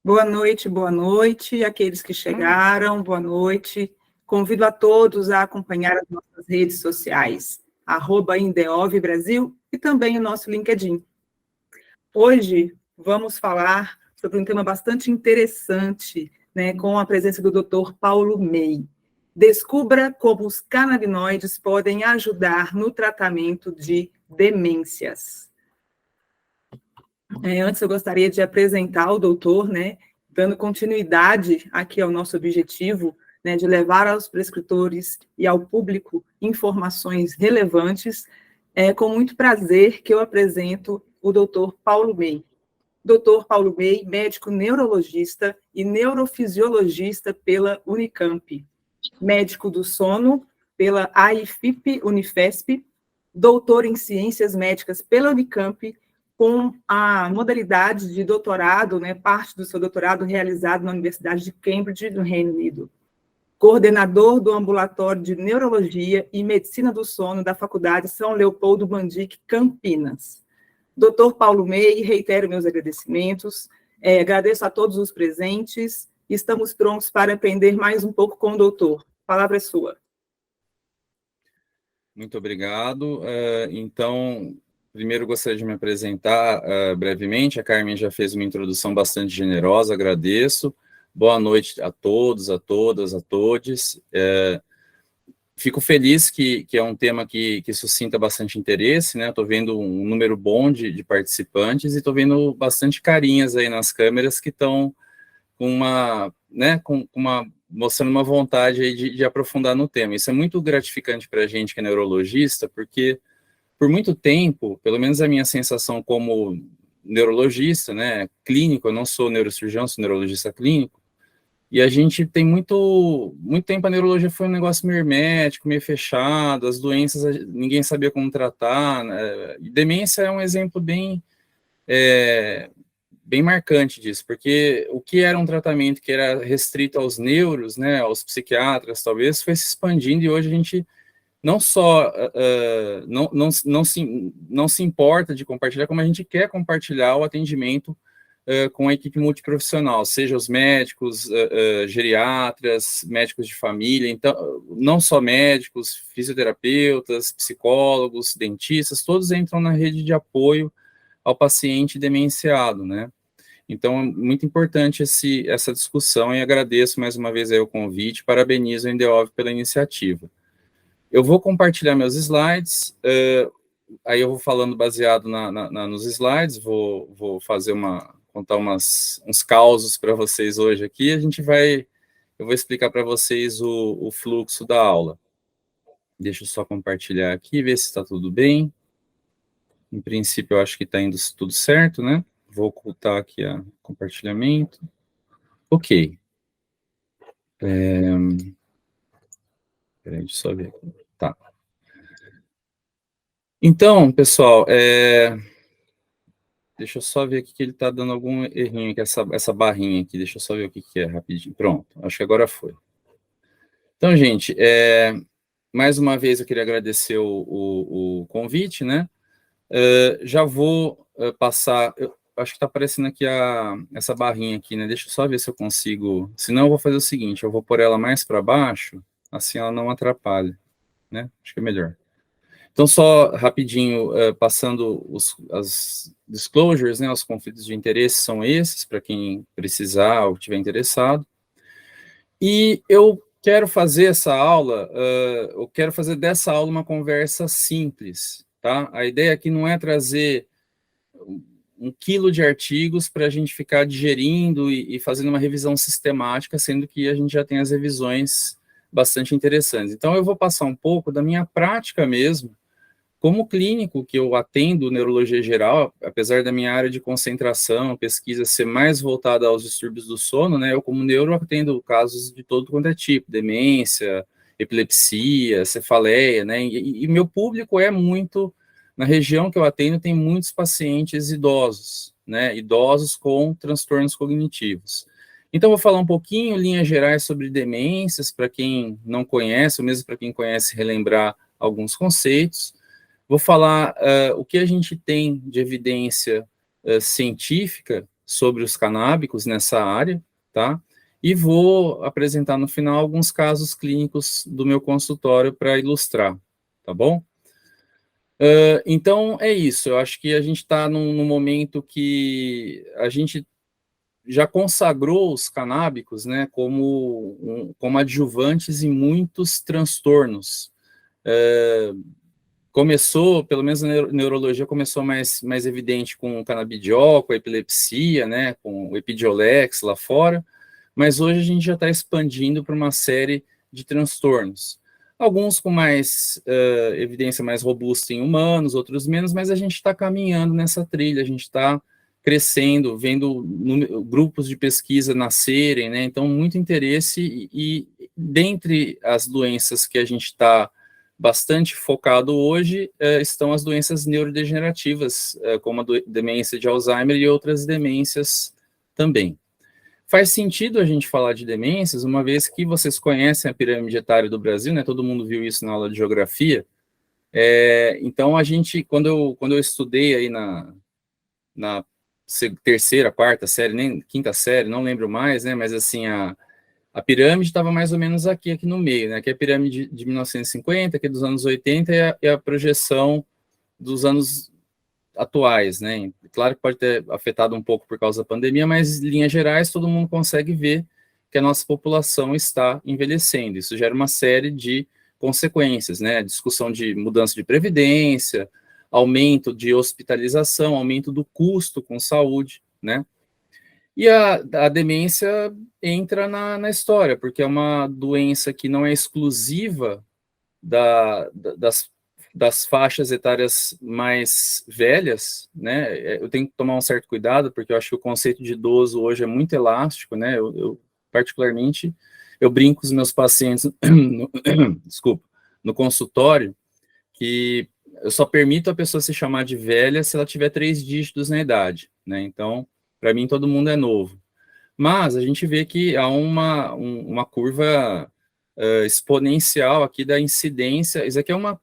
Boa noite, aqueles que chegaram, boa noite. Convido a todos a acompanhar as nossas redes sociais, @Indeov Brasil e também o nosso LinkedIn. Hoje vamos falar sobre um tema bastante interessante, né, com a presença do Dr. Paulo May. Descubra como os canabinoides podem ajudar no tratamento de demências. Antes eu gostaria de apresentar o doutor, né, dando continuidade aqui ao nosso objetivo, né, de levar aos prescritores e ao público informações relevantes. É com muito prazer que eu apresento o doutor Paulo May. Dr. Paulo May, médico neurologista e neurofisiologista pela Unicamp, médico do sono pela AIFIP Unifesp, doutor em ciências médicas pela Unicamp, com a modalidade de doutorado, né, parte do seu doutorado realizado na Universidade de Cambridge, no Reino Unido. Coordenador do Ambulatório de Neurologia e Medicina do Sono da Faculdade São Leopoldo Mandic, Campinas. Dr. Paulo May, reitero meus agradecimentos, agradeço a todos os presentes e estamos prontos para aprender mais um pouco com o doutor. A palavra é sua. Muito obrigado. Então, primeiro gostaria de me apresentar brevemente. A Carmen já fez uma introdução bastante generosa, agradeço. Boa noite a todos, a todas, a todes. Fico feliz que é um tema que suscita bastante interesse, né? Estou vendo um número bom de participantes e estou vendo bastante carinhas aí nas câmeras que estão com mostrando uma vontade aí de aprofundar no tema. Isso é muito gratificante para a gente que é neurologista, porque por muito tempo, pelo menos a minha sensação como neurologista, né, clínico, eu não sou neurocirurgião, sou neurologista clínico, e a gente tem muito tempo a neurologia foi um negócio meio hermético, meio fechado, as doenças ninguém sabia como tratar, né? E demência é um exemplo bem marcante disso, porque o que era um tratamento que era restrito aos neuros, né, aos psiquiatras, talvez, foi se expandindo, e hoje a gente não só não se importa de compartilhar, como a gente quer compartilhar o atendimento com a equipe multiprofissional, seja os médicos, geriatras, médicos de família, então, não só médicos, fisioterapeutas, psicólogos, dentistas, todos entram na rede de apoio ao paciente demenciado, né? Então, é muito importante essa discussão e agradeço mais uma vez aí o convite, parabenizo a Indeov pela iniciativa. Eu vou compartilhar meus slides, aí eu vou falando baseado nos slides, vou contar uns causos para vocês hoje aqui, eu vou explicar para vocês o fluxo da aula. Deixa eu só compartilhar aqui, ver se está tudo bem. Em princípio, eu acho que está indo tudo certo, né? Vou ocultar aqui o compartilhamento. Ok. Peraí, deixa eu só ver aqui. Tá. Então, pessoal, deixa eu só ver aqui que ele está dando algum errinho aqui, essa barrinha aqui. Deixa eu só ver o que é rapidinho. Pronto, acho que agora foi. Então, gente, mais uma vez eu queria agradecer o convite, né? Já vou passar... acho que está aparecendo aqui essa barrinha aqui, né? Deixa eu só ver se eu consigo... Senão eu vou fazer o seguinte, eu vou pôr ela mais para baixo, assim ela não atrapalha, né? Acho que é melhor. Então, só rapidinho, passando as disclosures, né? Os conflitos de interesse são esses, para quem precisar ou estiver interessado. E eu quero fazer essa aula, eu quero fazer dessa aula uma conversa simples, tá? A ideia aqui não é trazer 1 quilo de artigos para a gente ficar digerindo e fazendo uma revisão sistemática, sendo que a gente já tem as revisões bastante interessantes. Então, eu vou passar um pouco da minha prática mesmo, como clínico, que eu atendo neurologia geral, apesar da minha área de concentração, pesquisa ser mais voltada aos distúrbios do sono, né, eu como neuro atendo casos de todo quanto é tipo, demência, epilepsia, cefaleia, né, e meu público é muito, na região que eu atendo, tem muitos pacientes idosos, né, idosos com transtornos cognitivos. Então, vou falar um pouquinho, em linhas gerais, sobre demências, para quem não conhece, ou mesmo para quem conhece, relembrar alguns conceitos. Vou falar o que a gente tem de evidência científica sobre os canábicos nessa área, tá? E vou apresentar no final alguns casos clínicos do meu consultório para ilustrar, tá bom? Então, é isso. Eu acho que a gente está num momento que a gente já consagrou os canábicos, né, como adjuvantes em muitos transtornos. Começou, pelo menos a neurologia começou mais evidente com o canabidiol, com a epilepsia, né, com o Epidiolex lá fora, mas hoje a gente já está expandindo para uma série de transtornos. Alguns com mais evidência mais robusta em humanos, outros menos, mas a gente está caminhando nessa trilha, a gente está crescendo, vendo grupos de pesquisa nascerem, né? Então, muito interesse, e dentre as doenças que a gente está bastante focado hoje, estão as doenças neurodegenerativas, como a demência de Alzheimer e outras demências também. Faz sentido a gente falar de demências, uma vez que vocês conhecem a pirâmide etária do Brasil, né? Todo mundo viu isso na aula de geografia. Então, quando eu estudei aí na terceira, quarta série, nem quinta série, não lembro mais, né? Mas assim, a pirâmide estava mais ou menos aqui no meio, né? Aqui é a pirâmide de 1950, aqui dos anos 80, e a projeção dos anos atuais, né? Claro que pode ter afetado um pouco por causa da pandemia, mas em linhas gerais todo mundo consegue ver que a nossa população está envelhecendo. Isso gera uma série de consequências, né? Discussão de mudança de previdência, aumento de hospitalização, aumento do custo com saúde, né? E a demência entra na história, porque é uma doença que não é exclusiva das faixas etárias mais velhas, né? Eu tenho que tomar um certo cuidado, porque eu acho que o conceito de idoso hoje é muito elástico, né? Particularmente, eu brinco com os meus pacientes, no consultório, que eu só permito a pessoa se chamar de velha se ela tiver 3 dígitos na idade, né? Então, para mim, todo mundo é novo. Mas a gente vê que há uma curva exponencial aqui da incidência. Isso aqui é uma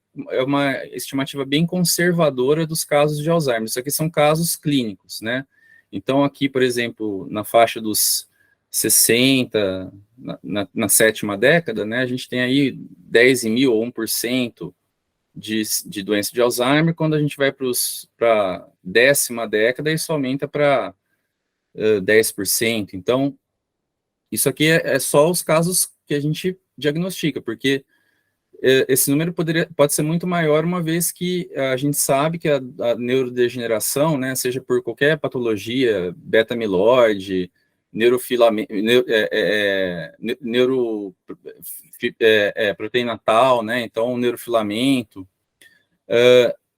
estimativa bem conservadora dos casos de Alzheimer. Isso aqui são casos clínicos, né? Então, aqui, por exemplo, na faixa dos 60, na sétima década, né, a gente tem aí 10 em mil ou 1% de doença de Alzheimer. Quando a gente vai para a décima década, isso aumenta para 10%. Então, isso aqui é só os casos que a gente diagnostica, porque esse número pode ser muito maior, uma vez que a gente sabe que a neurodegeneração, né, seja por qualquer patologia, beta-amiloide, proteína tal, né, então neurofilamento,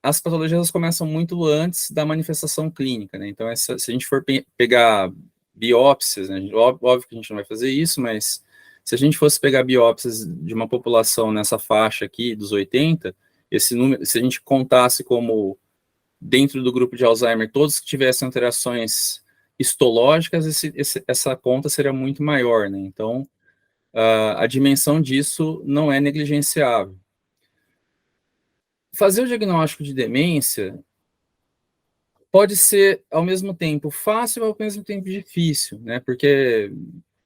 as patologias começam muito antes da manifestação clínica, né? Então, se a gente for pegar biópsias, né, óbvio que a gente não vai fazer isso, mas se a gente fosse pegar biópsias de uma população nessa faixa aqui, dos 80, esse número, se a gente contasse como dentro do grupo de Alzheimer, todos que tivessem alterações histológicas, essa conta seria muito maior, né? Então, a dimensão disso não é negligenciável. Fazer o diagnóstico de demência pode ser, ao mesmo tempo, fácil e ao mesmo tempo difícil, né? Porque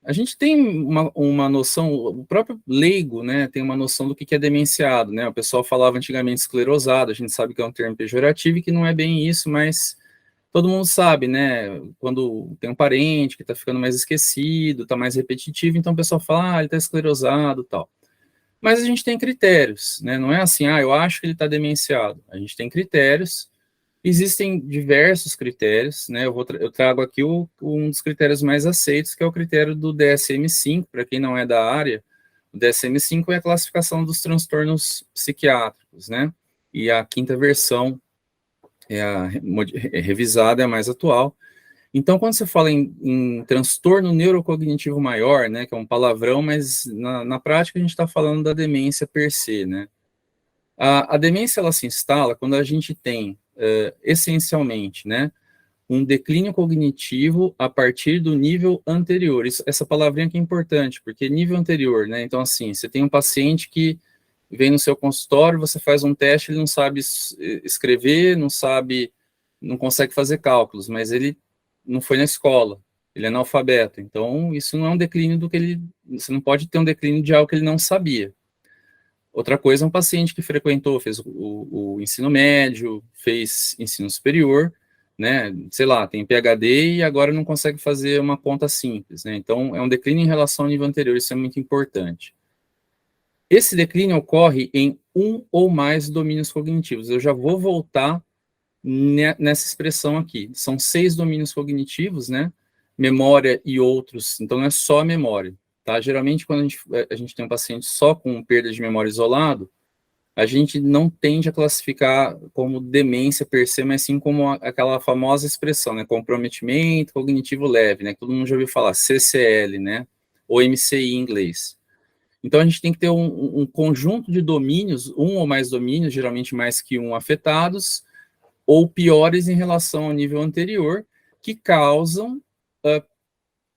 a gente tem uma noção, o próprio leigo, né, tem uma noção do que é demenciado, né? O pessoal falava antigamente esclerosado, a gente sabe que é um termo pejorativo e que não é bem isso, mas todo mundo sabe, né? Quando tem um parente que está ficando mais esquecido, está mais repetitivo, então o pessoal fala, ele está esclerosado e tal. Mas a gente tem critérios, né? Não é assim, eu acho que ele está demenciado. A gente tem critérios, existem diversos critérios, né? Eu trago aqui um dos critérios mais aceitos, que é o critério do DSM-5. Para quem não é da área, o DSM-5 é a classificação dos transtornos psiquiátricos, né? E a quinta versão revisada, é a mais atual. Então, quando você fala em transtorno neurocognitivo maior, né, que é um palavrão, mas na prática a gente está falando da demência per se, né? A demência, ela se instala quando a gente tem, essencialmente, né, um declínio cognitivo a partir do nível anterior. Essa palavrinha que é importante, porque nível anterior, né? Então, assim, você tem um paciente que vem no seu consultório, você faz um teste, ele não sabe escrever, não consegue fazer cálculos, mas ele não foi na escola, ele é analfabeto. Então, isso não é um declínio do que ele... Você não pode ter um declínio de algo que ele não sabia. Outra coisa é um paciente que frequentou, fez o ensino médio, fez ensino superior, né, sei lá, tem PhD e agora não consegue fazer uma conta simples, né, então é um declínio em relação ao nível anterior, isso é muito importante. Esse declínio ocorre em um ou mais domínios cognitivos, eu já vou voltar nessa expressão aqui, são 6 domínios cognitivos, né, memória e outros, então não é só a memória. Tá? Geralmente, quando a gente tem um paciente só com perda de memória isolado, a gente não tende a classificar como demência per se, mas sim como aquela famosa expressão, né? Comprometimento cognitivo leve, né? Que todo mundo já ouviu falar, CCL, né? Ou MCI em inglês. Então, a gente tem que ter um conjunto de domínios, um ou mais domínios, geralmente mais que um afetados, ou piores em relação ao nível anterior, que causam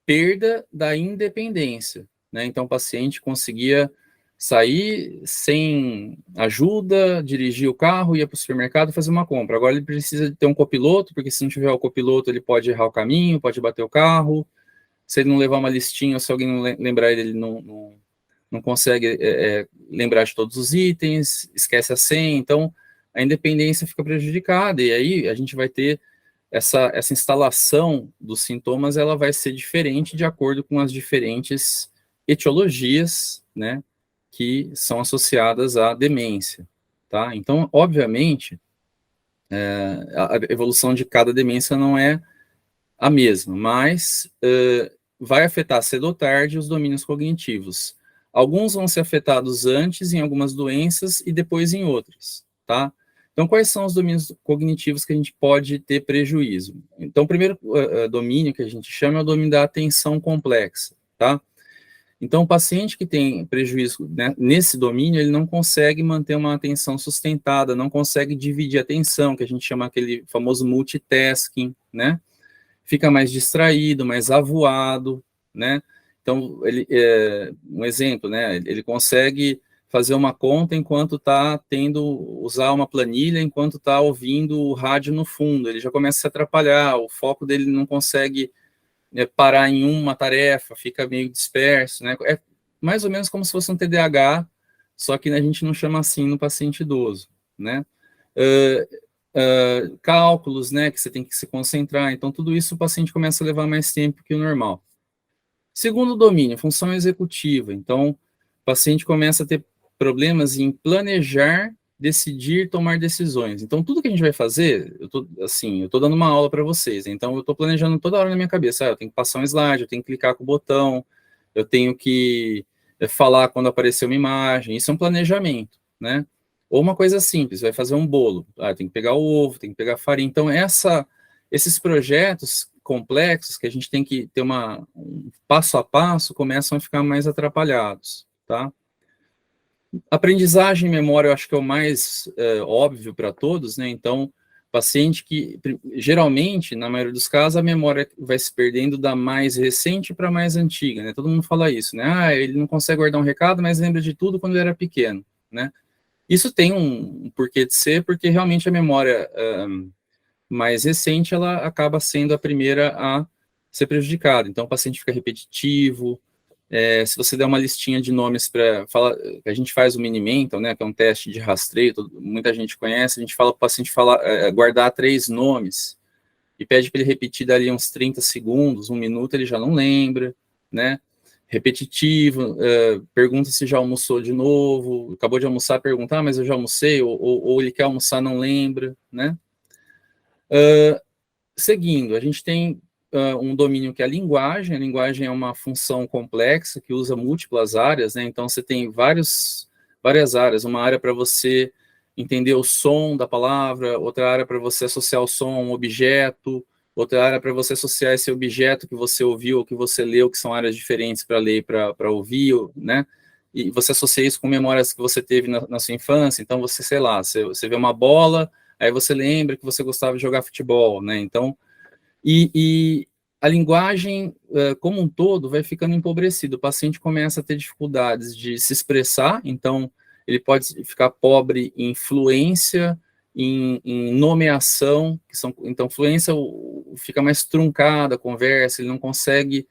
perda da independência, né? Então, o paciente conseguia sair sem ajuda, dirigir o carro, ia para o supermercado fazer uma compra. Agora ele precisa de ter um copiloto, porque se não tiver o copiloto, ele pode errar o caminho, pode bater o carro. Se ele não levar uma listinha, ou se alguém não lembrar ele, não consegue lembrar de todos os itens, esquece a senha. Então, a independência fica prejudicada, e aí a gente vai ter essa instalação dos sintomas, ela vai ser diferente de acordo com as diferentes etiologias, né, que são associadas à demência, tá? Então, obviamente, a evolução de cada demência não é a mesma, mas vai afetar cedo ou tarde os domínios cognitivos. Alguns vão ser afetados antes em algumas doenças e depois em outras, tá? Então, quais são os domínios cognitivos que a gente pode ter prejuízo? Então, o primeiro domínio que a gente chama é o domínio da atenção complexa, tá? Então, o paciente que tem prejuízo, né, nesse domínio, ele não consegue manter uma atenção sustentada, não consegue dividir a atenção, que a gente chama aquele famoso multitasking, né? Fica mais distraído, mais avoado, né? Então, um exemplo, né? Ele consegue fazer uma conta enquanto está usar uma planilha, enquanto está ouvindo o rádio no fundo, ele já começa a se atrapalhar, o foco dele não consegue parar em uma tarefa, fica meio disperso, né? É mais ou menos como se fosse um TDAH, só que a gente não chama assim no paciente idoso, né? Cálculos, né, que você tem que se concentrar, então tudo isso o paciente começa a levar mais tempo que o normal. Segundo domínio, função executiva, então o paciente começa a ter problemas em planejar, decidir, tomar decisões. Então, tudo que a gente vai fazer, eu tô dando uma aula para vocês, então eu estou planejando toda hora na minha cabeça, eu tenho que passar um slide, eu tenho que clicar com o botão, eu tenho que falar quando aparecer uma imagem, isso é um planejamento, né? Ou uma coisa simples, vai fazer um bolo, tem que pegar o ovo, tem que pegar a farinha. Então, esses projetos complexos, que a gente tem que ter um passo a passo, começam a ficar mais atrapalhados, tá? Aprendizagem e memória, eu acho que é o mais óbvio para todos, né? Então, paciente que, geralmente, na maioria dos casos, a memória vai se perdendo da mais recente para a mais antiga, né? Todo mundo fala isso, né? Ele não consegue guardar um recado, mas lembra de tudo quando ele era pequeno, né? Isso tem um porquê de ser, porque realmente a memória mais recente, ela acaba sendo a primeira a ser prejudicada. Então, o paciente fica repetitivo. Se você der uma listinha de nomes para falar, a gente faz o Mini-Mental, né, que é um teste de rastreio, muita gente conhece, a gente fala para o paciente guardar 3 nomes, e pede para ele repetir dali uns 30 segundos, 1 minuto, ele já não lembra, né? Repetitivo, pergunta se já almoçou de novo, acabou de almoçar, pergunta, mas eu já almocei, ou ele quer almoçar, não lembra, né? Seguindo, a gente tem um domínio que é a linguagem é uma função complexa que usa múltiplas áreas, né? Então você tem várias áreas, uma área para você entender o som da palavra, outra área para você associar o som a um objeto, outra área para você associar esse objeto que você ouviu ou que você leu, que são áreas diferentes para ler e para ouvir, né? E você associa isso com memórias que você teve na sua infância, então você, sei lá, você vê uma bola, aí você lembra que você gostava de jogar futebol, né? Então, e a linguagem, como um todo, vai ficando empobrecida. O paciente começa a ter dificuldades de se expressar, então ele pode ficar pobre em fluência, em nomeação, então fluência fica mais truncada a conversa, ele não consegue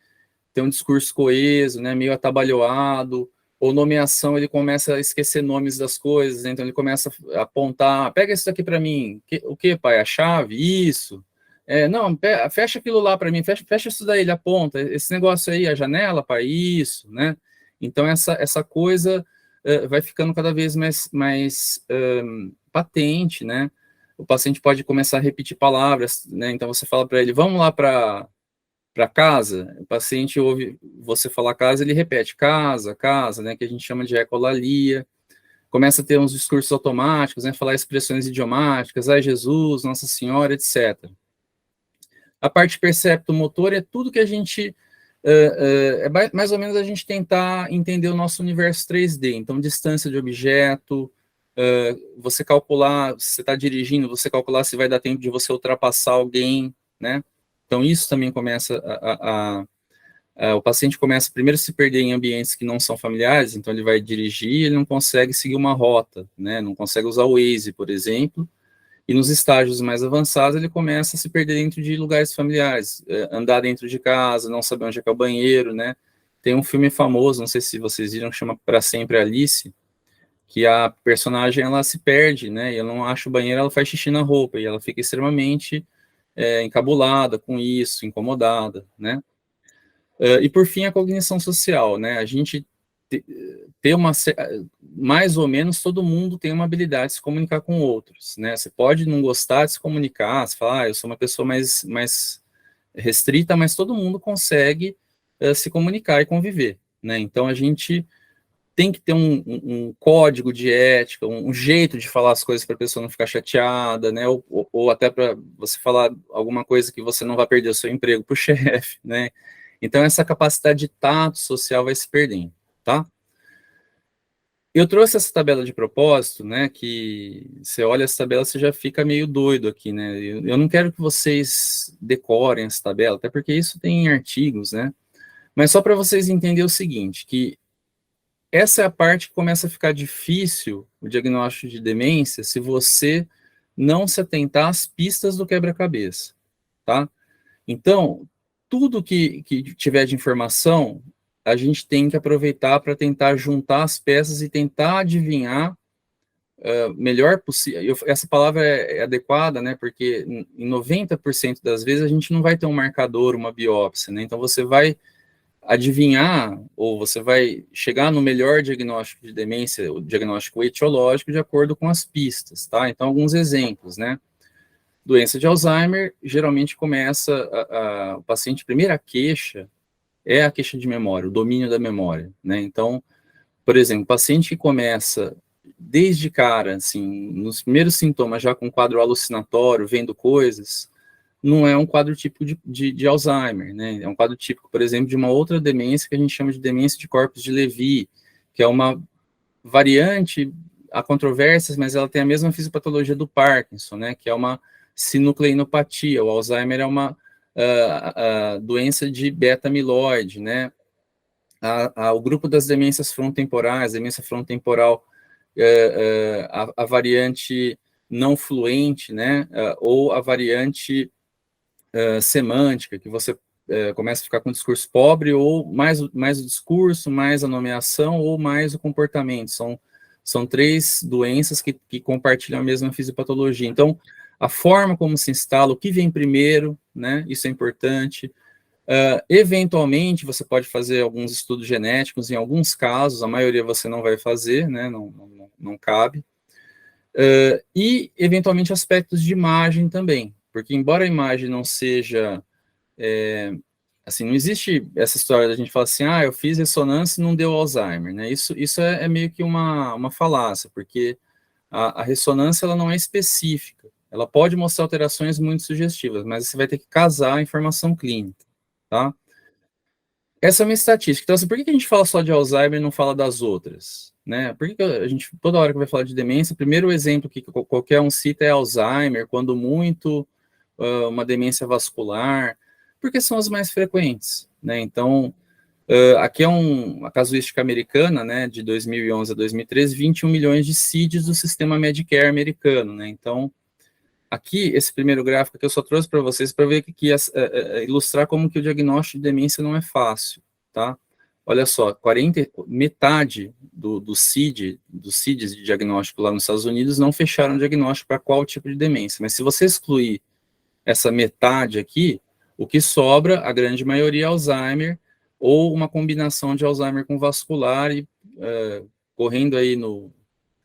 ter um discurso coeso, né, meio atabalhoado, ou nomeação, ele começa a esquecer nomes das coisas, né, então ele começa a apontar, pega isso daqui para mim, o que, pai? A chave? Isso? Não, fecha aquilo lá para mim, fecha isso daí, ele aponta, esse negócio aí, a janela, pai? Isso, né? Então essa coisa vai ficando cada vez mais patente, né? O paciente pode começar a repetir palavras, né? Então você fala para ele, vamos lá para casa, o paciente ouve você falar casa, ele repete casa, né, que a gente chama de ecolalia, começa a ter uns discursos automáticos, né, falar expressões idiomáticas, ai Jesus, Nossa Senhora, etc. A parte percepto-motor é tudo que a gente, mais ou menos a gente tentar entender o nosso universo 3D, então distância de objeto, você calcular, se você está dirigindo, você calcular se vai dar tempo de você ultrapassar alguém, né, então, isso também começa o paciente começa primeiro a se perder em ambientes que não são familiares, então ele vai dirigir, ele não consegue seguir uma rota, né, não consegue usar o Waze, por exemplo, e nos estágios mais avançados ele começa a se perder dentro de lugares familiares, andar dentro de casa, não saber onde é que é o banheiro, né. Tem um filme famoso, não sei se vocês viram, que chama Pra Sempre Alice, que a personagem, ela se perde, né, e ela não acha o banheiro, ela faz xixi na roupa, e ela fica extremamente encabulada com isso, incomodada, né? E por fim, a cognição social, né? A gente ter mais ou menos todo mundo tem uma habilidade de se comunicar com outros, né? Você pode não gostar de se comunicar, você fala, eu sou uma pessoa mais restrita, mas todo mundo consegue se comunicar e conviver, né? Então a gente tem que ter um código de ética, um jeito de falar as coisas para a pessoa não ficar chateada, né? Ou até para você falar alguma coisa que você não vai perder o seu emprego para o chefe, né? Então, essa capacidade de tato social vai se perdendo, tá? Eu trouxe essa tabela de propósito, né? Que você olha essa tabela, você já fica meio doido aqui, né? Eu não quero que vocês decorem essa tabela, até porque isso tem em artigos, né? Mas só para vocês entenderem o seguinte, que essa é a parte que começa a ficar difícil, o diagnóstico de demência, se você não se atentar às pistas do quebra-cabeça, tá? Então, tudo que tiver de informação, a gente tem que aproveitar para tentar juntar as peças e tentar adivinhar melhor possível. Essa palavra é adequada, né? Porque em 90% das vezes a gente não vai ter um marcador, uma biópsia, né? Então você vai adivinhar, ou você vai chegar no melhor diagnóstico de demência, o diagnóstico etiológico, de acordo com as pistas, tá? Então, alguns exemplos, né? Doença de Alzheimer, geralmente começa, o paciente, primeira queixa é a queixa de memória, o domínio da memória, né? Então, por exemplo, o paciente que começa desde cara, assim, nos primeiros sintomas, já com quadro alucinatório, vendo coisas, não é um quadro típico de Alzheimer, né? É um quadro típico, por exemplo, de uma outra demência que a gente chama de demência de Corpus de Levy, que é uma variante, há controvérsias, mas ela tem a mesma fisiopatologia do Parkinson, né? Que é uma sinucleinopatia. O Alzheimer é uma doença de beta-amiloide, né? O grupo das demências frontotemporais, demência frontotemporal, a variante não fluente, né? Ou a variante semântica, que você começa a ficar com um discurso pobre, ou mais o discurso, mais a nomeação, ou mais o comportamento. São três doenças que compartilham a mesma fisiopatologia. Então, a forma como se instala, o que vem primeiro, né? Isso é importante. Eventualmente, você pode fazer alguns estudos genéticos, em alguns casos, a maioria você não vai fazer, né? Não cabe. E, eventualmente, aspectos de imagem também, porque embora a imagem não seja, assim, não existe essa história da gente falar assim, eu fiz ressonância e não deu Alzheimer, né? Isso é meio que uma falácia, porque a ressonância ela não é específica, ela pode mostrar alterações muito sugestivas, mas você vai ter que casar a informação clínica, tá? Essa é uma estatística. Então, assim, por que a gente fala só de Alzheimer e não fala das outras? Né? Por que a gente, toda hora que vai falar de demência, o primeiro exemplo que qualquer um cita é Alzheimer, quando muito, uma demência vascular, porque são as mais frequentes. Né? Então, Aqui é a casuística americana, né, de 2011 a 2013, 21 milhões de CIDs do sistema Medicare americano, né? Então, aqui, esse primeiro gráfico que eu só trouxe para vocês para ver que ilustrar como que o diagnóstico de demência não é fácil, tá? Olha só, metade dos CIDs de diagnóstico lá nos Estados Unidos não fecharam diagnóstico para qual tipo de demência, mas se você excluir essa metade aqui, o que sobra, a grande maioria é Alzheimer, ou uma combinação de Alzheimer com vascular, e correndo aí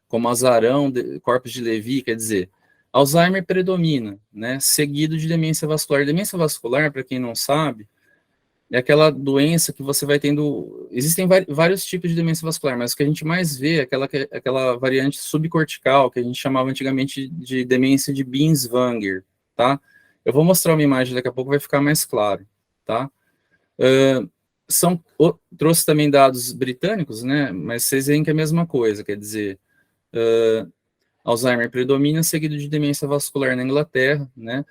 como azarão, corpos de Levy, quer dizer, Alzheimer predomina, né, seguido de demência vascular. Demência vascular, para quem não sabe, é aquela doença que você vai tendo... Existem vários tipos de demência vascular, mas o que a gente mais vê é aquela variante subcortical, que a gente chamava antigamente de demência de Binswanger, tá? Eu vou mostrar uma imagem daqui a pouco, vai ficar mais claro, tá? Trouxe também dados britânicos, né? Mas vocês veem que é a mesma coisa, quer dizer, Alzheimer predomina, seguido de demência vascular na Inglaterra, né?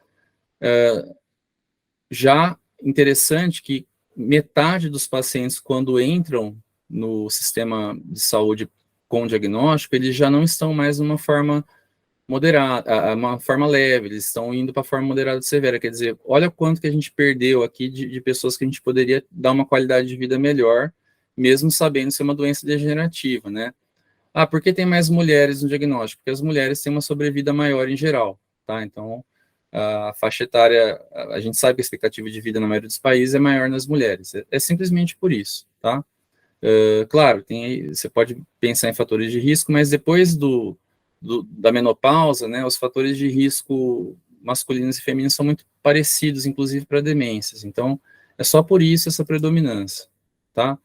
Já interessante que metade dos pacientes, quando entram no sistema de saúde com diagnóstico, eles já não estão mais numa forma moderada, uma forma leve, eles estão indo para a forma moderada e severa, quer dizer, olha quanto que a gente perdeu aqui de pessoas que a gente poderia dar uma qualidade de vida melhor, mesmo sabendo ser uma doença degenerativa, né? Por que tem mais mulheres no diagnóstico? Porque as mulheres têm uma sobrevida maior em geral, tá? Então, a faixa etária, a gente sabe que a expectativa de vida na maioria dos países é maior nas mulheres, é simplesmente por isso, tá? Claro, você pode pensar em fatores de risco, mas depois da menopausa, né, os fatores de risco masculinos e femininos são muito parecidos, inclusive para demências. Então, é só por isso essa predominância, tá?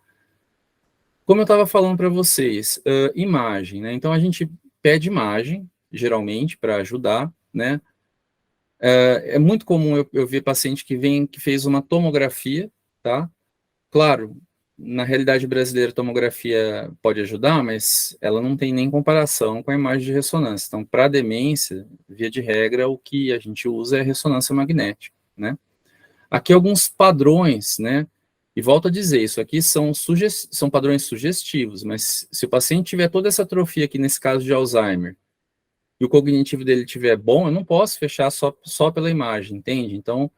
Como eu estava falando para vocês, imagem, né? Então, a gente pede imagem, geralmente, para ajudar, né? É muito comum eu ver paciente que fez uma tomografia, tá? Claro, na realidade brasileira, a tomografia pode ajudar, mas ela não tem nem comparação com a imagem de ressonância. Então, para demência, via de regra, o que a gente usa é ressonância magnética, né? Aqui alguns padrões, né? E volto a dizer, isso aqui são padrões sugestivos, mas se o paciente tiver toda essa atrofia aqui, nesse caso de Alzheimer, e o cognitivo dele estiver bom, eu não posso fechar só pela imagem, entende? Então,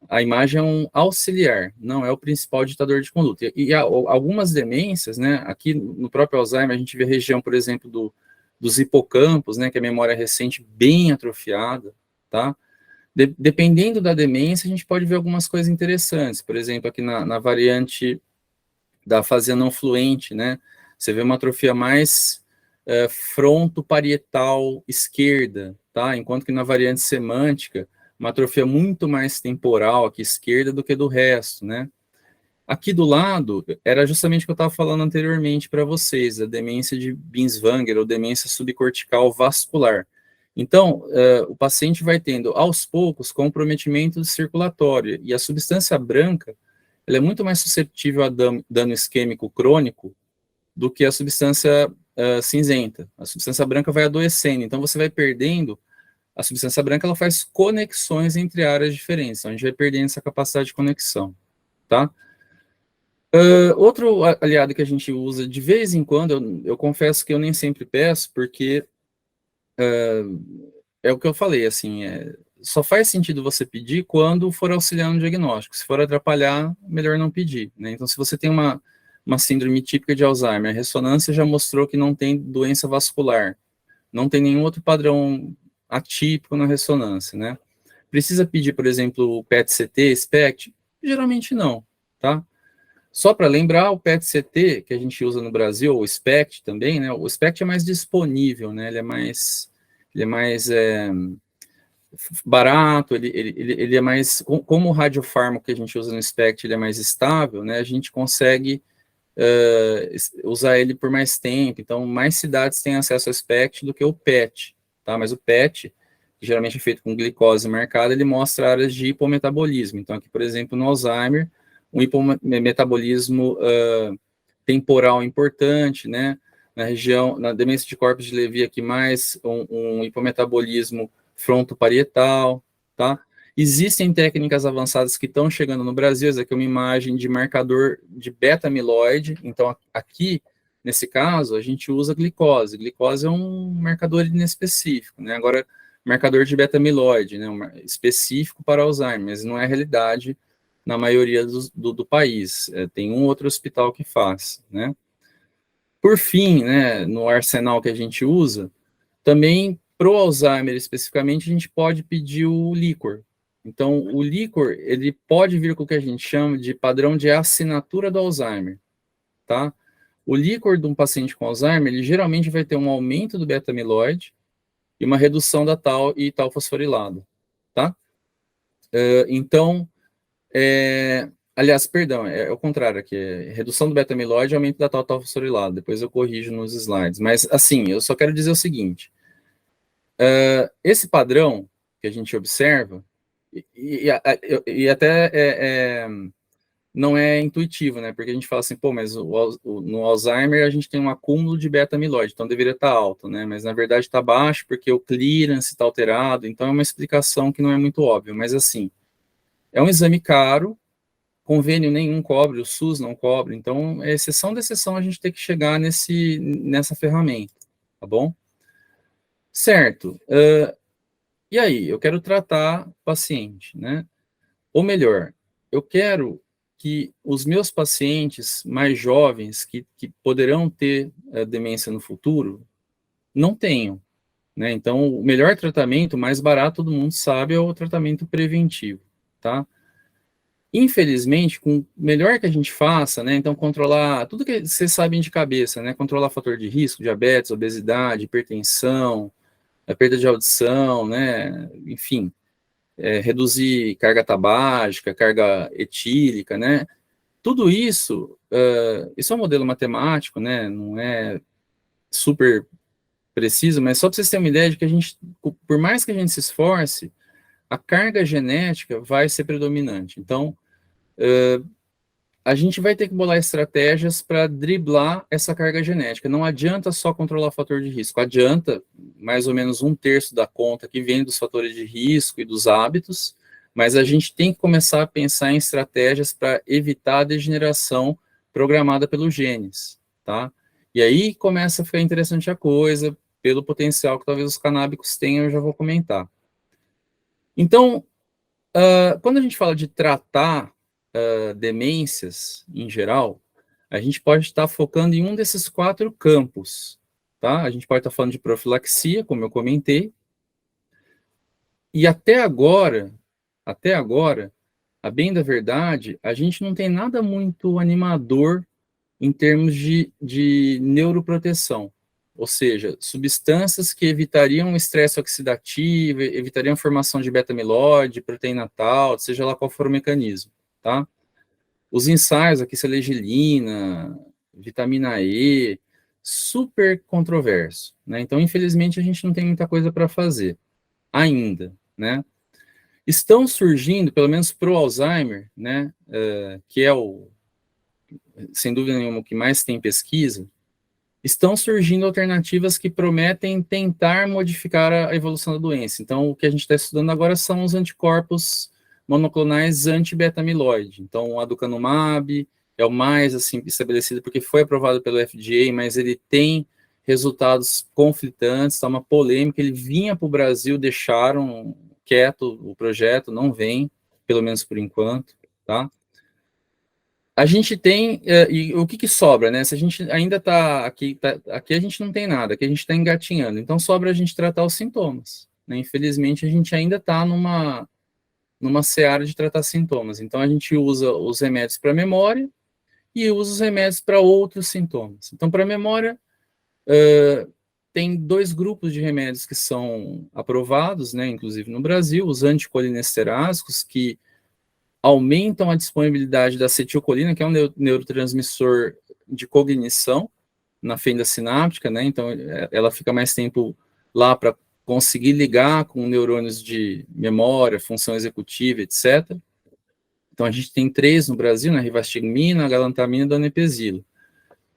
a imagem é um auxiliar, não é o principal ditador de conduta. E algumas demências, né, aqui no próprio Alzheimer, a gente vê a região, por exemplo, dos hipocampos, né, que é a memória recente bem atrofiada, tá? Dependendo da demência, a gente pode ver algumas coisas interessantes. Por exemplo, aqui na variante da afasia não fluente, né, você vê uma atrofia mais frontoparietal esquerda, tá? Enquanto que na variante semântica, uma atrofia muito mais temporal aqui esquerda do que do resto, né? Aqui do lado, era justamente o que eu estava falando anteriormente para vocês, a demência de Binswanger, ou demência subcortical vascular. Então, o paciente vai tendo, aos poucos, comprometimento circulatório, e a substância branca, ela é muito mais suscetível a dano isquêmico crônico do que a substância cinzenta. A substância branca vai adoecendo, então você vai perdendo. A substância branca, ela faz conexões entre áreas diferentes, então a gente vai perdendo essa capacidade de conexão, tá? Outro aliado que a gente usa de vez em quando, eu confesso que eu nem sempre peço, porque é o que eu falei, assim, só faz sentido você pedir quando for auxiliar no diagnóstico. Se for atrapalhar, melhor não pedir, né? Então, se você tem uma síndrome típica de Alzheimer, a ressonância já mostrou que não tem doença vascular, não tem nenhum outro padrão atípico na ressonância, né? Precisa pedir, por exemplo, o PET-CT, SPECT? Geralmente não, tá? Só para lembrar, o PET-CT, que a gente usa no Brasil, ou o SPECT também, né? O SPECT é mais disponível, né? Ele é mais barato, ele é mais... Como o radiofármaco que a gente usa no SPECT, ele é mais estável, né? A gente consegue usar ele por mais tempo. Então, mais cidades têm acesso ao SPECT do que o PET, tá? Mas o PET, que geralmente é feito com glicose marcada, ele mostra áreas de hipometabolismo. Então, aqui, por exemplo, no Alzheimer, um hipometabolismo temporal importante, né? Na demência de corpos de Levy aqui mais um hipometabolismo frontoparietal, tá? Existem técnicas avançadas que estão chegando no Brasil. Essa aqui é uma imagem de marcador de beta-amiloide. Então, aqui, nesse caso, a gente usa glicose. Glicose é um marcador inespecífico, né? Agora, marcador de beta-amiloide, né? Específico para Alzheimer, mas não é a realidade na maioria do país. Tem um outro hospital que faz, né? Por fim, né, no arsenal que a gente usa, também para o Alzheimer especificamente, a gente pode pedir o líquor. Então, o líquor, ele pode vir com o que a gente chama de padrão de assinatura do Alzheimer, tá? O líquor de um paciente com Alzheimer, ele geralmente vai ter um aumento do beta-amiloide e uma redução da tal e tal fosforilado, tá? Então, aliás, perdão, é o contrário aqui, é redução do beta-amiloide e aumento da tal fosforilado, depois eu corrijo nos slides, mas assim, eu só quero dizer o seguinte, esse padrão que a gente observa, e até não é intuitivo, né? Porque a gente fala assim, pô, mas no Alzheimer a gente tem um acúmulo de beta-amiloide, então deveria estar alto, né? Mas na verdade está baixo porque o clearance está alterado, então é uma explicação que não é muito óbvia, mas assim, é um exame caro, convênio nenhum cobre, o SUS não cobre, então é exceção da exceção a gente tem que chegar nessa ferramenta, tá bom? Certo. E aí, eu quero tratar o paciente, né? Ou melhor, eu quero que os meus pacientes mais jovens, que poderão ter demência no futuro, não tenham, né? Então, o melhor tratamento, o mais barato, todo mundo sabe, é o tratamento preventivo, tá? Infelizmente, com o melhor que a gente faça, né? Então, controlar tudo que vocês sabem de cabeça, né? Controlar fator de risco, diabetes, obesidade, hipertensão, a perda de audição, né? Enfim, reduzir carga tabágica, carga etílica, né? Tudo isso, isso é um modelo matemático, né? Não é super preciso, mas só para vocês terem uma ideia de que a gente, por mais que a gente se esforce, a carga genética vai ser predominante. Então, a gente vai ter que bolar estratégias para driblar essa carga genética. Não adianta só controlar o fator de risco, adianta mais ou menos 1/3 da conta que vem dos fatores de risco e dos hábitos, mas a gente tem que começar a pensar em estratégias para evitar a degeneração programada pelos genes, tá? E aí começa a ficar interessante a coisa, pelo potencial que talvez os canábicos tenham, eu já vou comentar. Então, quando a gente fala de tratar demências em geral, a gente pode estar focando em um desses 4 campos, tá? A gente pode estar falando de profilaxia, como eu comentei, e até agora, a bem da verdade, a gente não tem nada muito animador em termos de neuroproteção, ou seja, substâncias que evitariam estresse oxidativo, evitariam a formação de beta-amiloide, proteína tal, seja lá qual for o mecanismo, tá? Os ensaios aqui, selegelina, vitamina E, super controverso, né? Então, infelizmente, a gente não tem muita coisa para fazer ainda, né? Estão surgindo, pelo menos para o Alzheimer, né? Que é sem dúvida nenhuma, o que mais tem pesquisa, estão surgindo alternativas que prometem tentar modificar a evolução da doença. Então, o que a gente está estudando agora são os anticorpos monoclonais anti-beta-amiloide. Então, o aducanumab é o mais assim estabelecido porque foi aprovado pelo FDA, mas ele tem resultados conflitantes, está uma polêmica. Ele vinha para o Brasil, deixaram quieto o projeto, não vem, pelo menos por enquanto, tá? A gente tem, e o que sobra, né? Se a gente ainda está aqui, aqui a gente não tem nada, aqui a gente está engatinhando, então sobra a gente tratar os sintomas, né? Infelizmente, a gente ainda está numa seara de tratar sintomas, então a gente usa os remédios para memória e usa os remédios para outros sintomas. Então, para memória, tem 2 grupos de remédios que são aprovados, né? Inclusive no Brasil, os anticolinesteráticos, que aumentam a disponibilidade da acetilcolina, que é um neurotransmissor de cognição na fenda sináptica, né? Então, ela fica mais tempo lá para conseguir ligar com neurônios de memória, função executiva, etc. Então, a gente tem 3 no Brasil, né? Rivastigmina, a galantamina e a donepezila.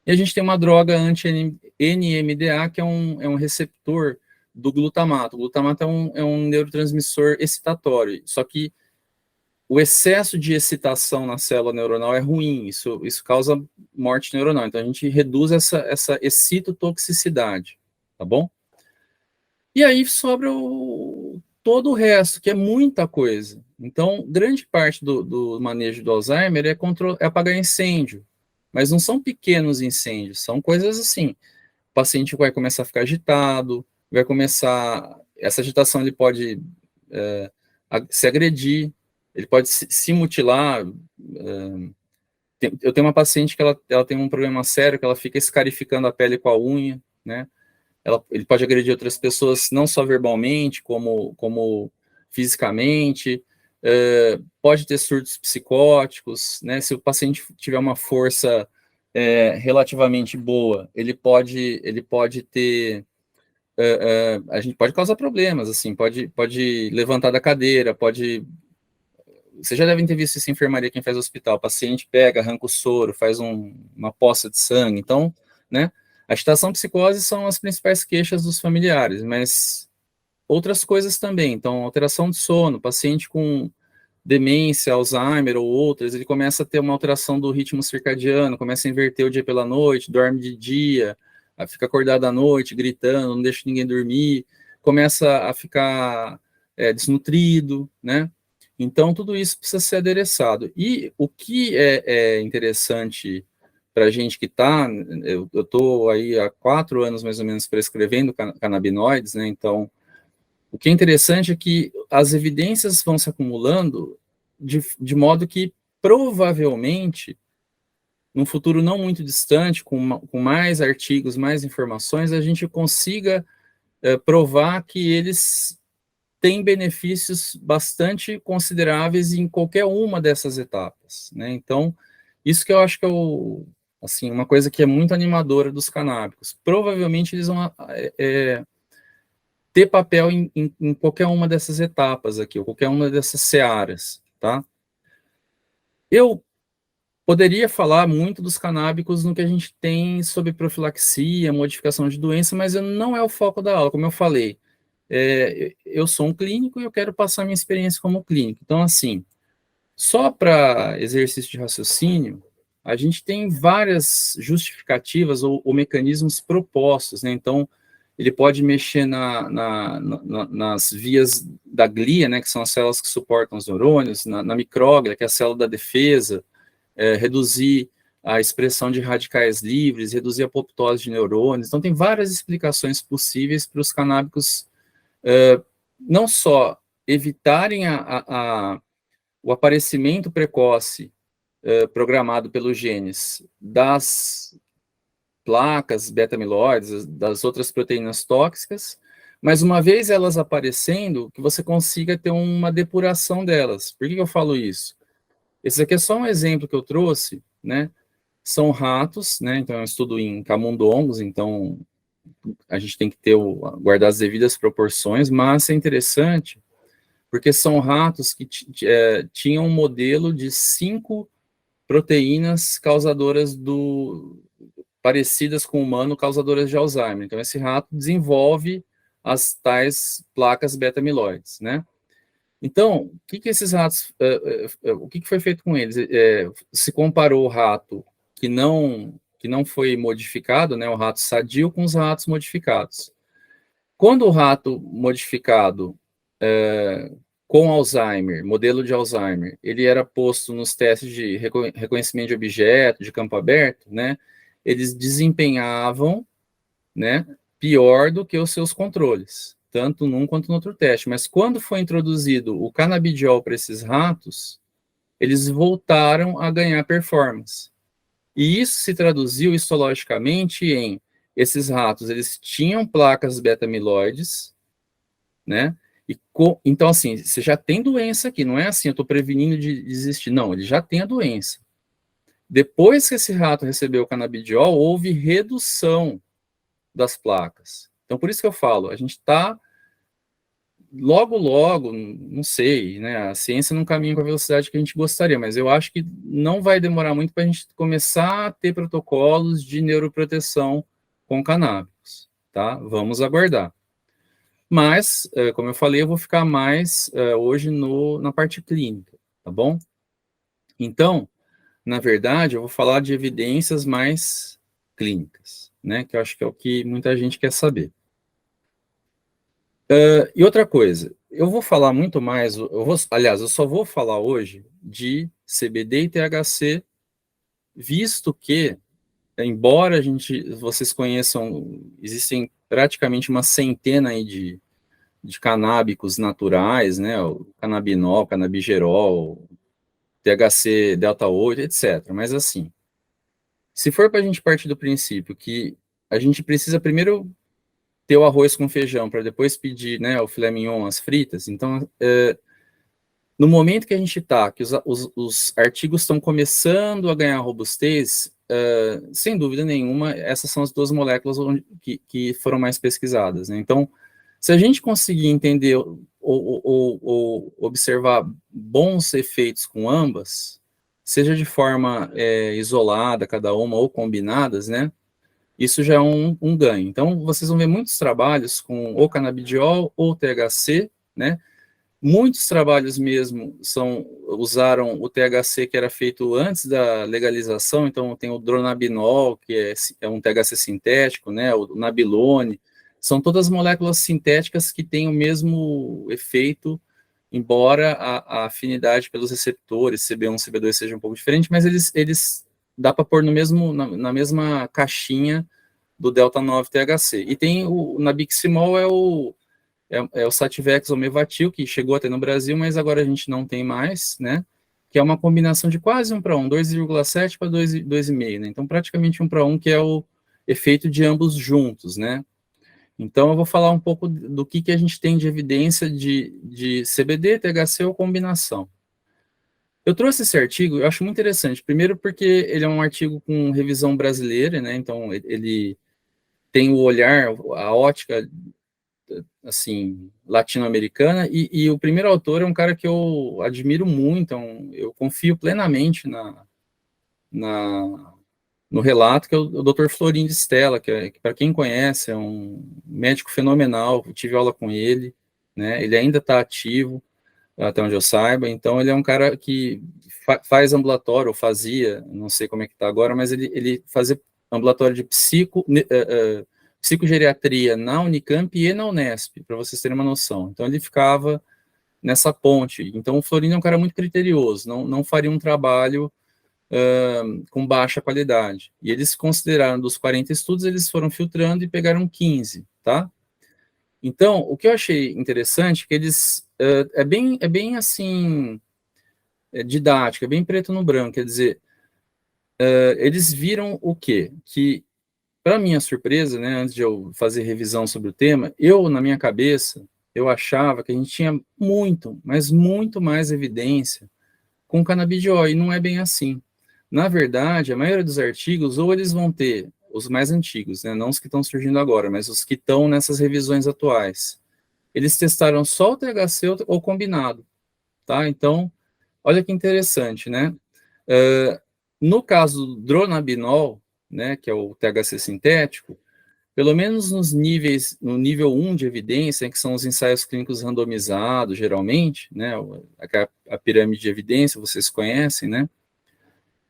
E a gente tem uma droga anti-NMDA, que é um receptor do glutamato. O glutamato é um neurotransmissor excitatório, só que o excesso de excitação na célula neuronal é ruim, isso causa morte neuronal. Então, a gente reduz essa excitotoxicidade, tá bom? E aí sobra todo o resto, que é muita coisa. Então, grande parte do manejo do Alzheimer é apagar incêndio, mas não são pequenos incêndios, são coisas assim. O paciente vai começar a ficar agitado, essa agitação ele pode se agredir, ele pode se mutilar. Eu tenho uma paciente que ela tem um problema sério, que ela fica escarificando a pele com a unha, né? Ele pode agredir outras pessoas, não só verbalmente, como fisicamente, pode ter surtos psicóticos, né? Se o paciente tiver uma força relativamente boa, ele pode ter... a gente pode causar problemas, assim, pode levantar da cadeira, Vocês já devem ter visto isso em enfermaria, quem faz hospital. O paciente pega, arranca o soro, faz uma poça de sangue. Então, né? Agitação e psicose são as principais queixas dos familiares, mas outras coisas também. Então, alteração de sono, paciente com demência, Alzheimer ou outras, ele começa a ter uma alteração do ritmo circadiano, começa a inverter o dia pela noite, dorme de dia, fica acordado à noite, gritando, não deixa ninguém dormir, começa a ficar desnutrido, né? Então, tudo isso precisa ser adereçado. E o que é interessante para a gente que está, eu estou aí há 4 anos, mais ou menos, prescrevendo canabinoides, né? Então, o que é interessante é que as evidências vão se acumulando de modo que, provavelmente, num futuro não muito distante, com mais artigos, mais informações, a gente consiga provar que eles têm benefícios bastante consideráveis em qualquer uma dessas etapas, né? Então, isso que eu acho que é assim, uma coisa que é muito animadora dos canábicos. Provavelmente eles vão ter papel em qualquer uma dessas etapas aqui, ou qualquer uma dessas searas, tá? Eu poderia falar muito dos canábicos no que a gente tem sobre profilaxia, modificação de doença, mas não é o foco da aula, como eu falei. Eu sou um clínico e eu quero passar minha experiência como clínico. Então, assim, só para exercício de raciocínio, a gente tem várias justificativas ou mecanismos propostos, né? Então, ele pode mexer nas vias da glia, né, que são as células que suportam os neurônios, na micróglia, que é a célula da defesa, reduzir a expressão de radicais livres, reduzir a apoptose de neurônios. Então, tem várias explicações possíveis para os canábicos não só evitarem o aparecimento precoce programado pelos genes das placas beta-amiloides, das outras proteínas tóxicas, mas uma vez elas aparecendo, que você consiga ter uma depuração delas. Por que eu falo isso? Esse aqui é só um exemplo que eu trouxe, né? São ratos, né? Então é um estudo em camundongos, então a gente tem que guardar as devidas proporções, mas é interessante porque são ratos que tinham um modelo de 5 proteínas causadoras parecidas com o humano, causadoras de Alzheimer. Então, esse rato desenvolve as tais placas beta-amiloides, né? Então, o que esses ratos, o que foi feito com eles? Se comparou o rato que não foi modificado, né, o rato sadio, com os ratos modificados. Quando o rato modificado com Alzheimer, modelo de Alzheimer, ele era posto nos testes de reconhecimento de objeto, de campo aberto, né? Eles desempenhavam, né, pior do que os seus controles, tanto num quanto no outro teste. Mas quando foi introduzido o canabidiol para esses ratos, eles voltaram a ganhar performance. E isso se traduziu histologicamente em esses ratos, eles tinham placas beta-amiloides, né? Então, assim, você já tem doença aqui, não é assim, eu estou prevenindo de desistir. Não, ele já tem a doença. Depois que esse rato recebeu o canabidiol, houve redução das placas. Então, por isso que eu falo, a gente está logo, não sei, né? A ciência não caminha com a velocidade que a gente gostaria, mas eu acho que não vai demorar muito para a gente começar a ter protocolos de neuroproteção com canábicos, tá? Vamos aguardar. Mas, como eu falei, eu vou ficar mais hoje na parte clínica, tá bom? Então, na verdade, eu vou falar de evidências mais clínicas, né? Que eu acho que é o que muita gente quer saber. E outra coisa, eu vou falar muito mais, aliás, eu só vou falar hoje de CBD e THC, visto que, embora vocês conheçam, existem praticamente uma centena aí de canábicos naturais, né? O canabinol, canabigerol, THC, delta 8, etc. Mas assim, se for para a gente partir do princípio que a gente precisa primeiro ter o arroz com feijão para depois pedir, né, o filé mignon, as fritas, então, no momento que a gente está, que os artigos estão começando a ganhar robustez, sem dúvida nenhuma, essas são as duas moléculas que foram mais pesquisadas, né? Então, se a gente conseguir entender ou observar bons efeitos com ambas, seja de forma isolada, cada uma, ou combinadas, né? Isso já é um ganho. Então, vocês vão ver muitos trabalhos com ou canabidiol ou THC, né? Muitos trabalhos mesmo usaram o THC que era feito antes da legalização, então tem o dronabinol, que é um THC sintético, né, o nabilone, são todas moléculas sintéticas que têm o mesmo efeito, embora a afinidade pelos receptores, CB1, CB2 seja um pouco diferente, mas eles dá para pôr na mesma caixinha do delta 9 THC. E tem o nabiximol, é o Sativex ou Mevatil, que chegou até no Brasil, mas agora a gente não tem mais, né? Que é uma combinação de quase 1 para 1, 2,7 para 2,5, né? Então, praticamente 1 para 1, que é o efeito de ambos juntos, né? Então, eu vou falar um pouco do que a gente tem de evidência de CBD, THC ou combinação. Eu trouxe esse artigo, eu acho muito interessante. Primeiro porque ele é um artigo com revisão brasileira, né? Então, ele tem o olhar, a ótica assim, latino-americana, e o primeiro autor é um cara que eu admiro muito, então eu confio plenamente no relato, que é o Dr. Florim de Stella, que para quem conhece, é um médico fenomenal, eu tive aula com ele, né, ele ainda está ativo, até onde eu saiba, então ele é um cara que faz ambulatório, ou fazia, não sei como é que está agora, mas ele fazia ambulatório de psicogeriatria na Unicamp e na Unesp, para vocês terem uma noção. Então ele ficava nessa ponte. Então o Florino é um cara muito criterioso, não faria um trabalho com baixa qualidade. E eles consideraram, dos 40 estudos, eles foram filtrando e pegaram 15, tá? Então, o que eu achei interessante é que eles, é bem assim, didático, é bem preto no branco, quer dizer, eles viram o quê? Que, para minha surpresa, né, antes de eu fazer revisão sobre o tema, na minha cabeça, eu achava que a gente tinha muito, mas muito mais evidência com canabidiol, e não é bem assim. Na verdade, a maioria dos artigos, ou eles vão ter, os mais antigos, né, não os que estão surgindo agora, mas os que estão nessas revisões atuais, eles testaram só o THC ou combinado, tá? Então, olha que interessante, né? No caso do dronabinol, né, que é o THC sintético, pelo menos no nível 1 de evidência, que são os ensaios clínicos randomizados, geralmente, né, a pirâmide de evidência, vocês conhecem, né?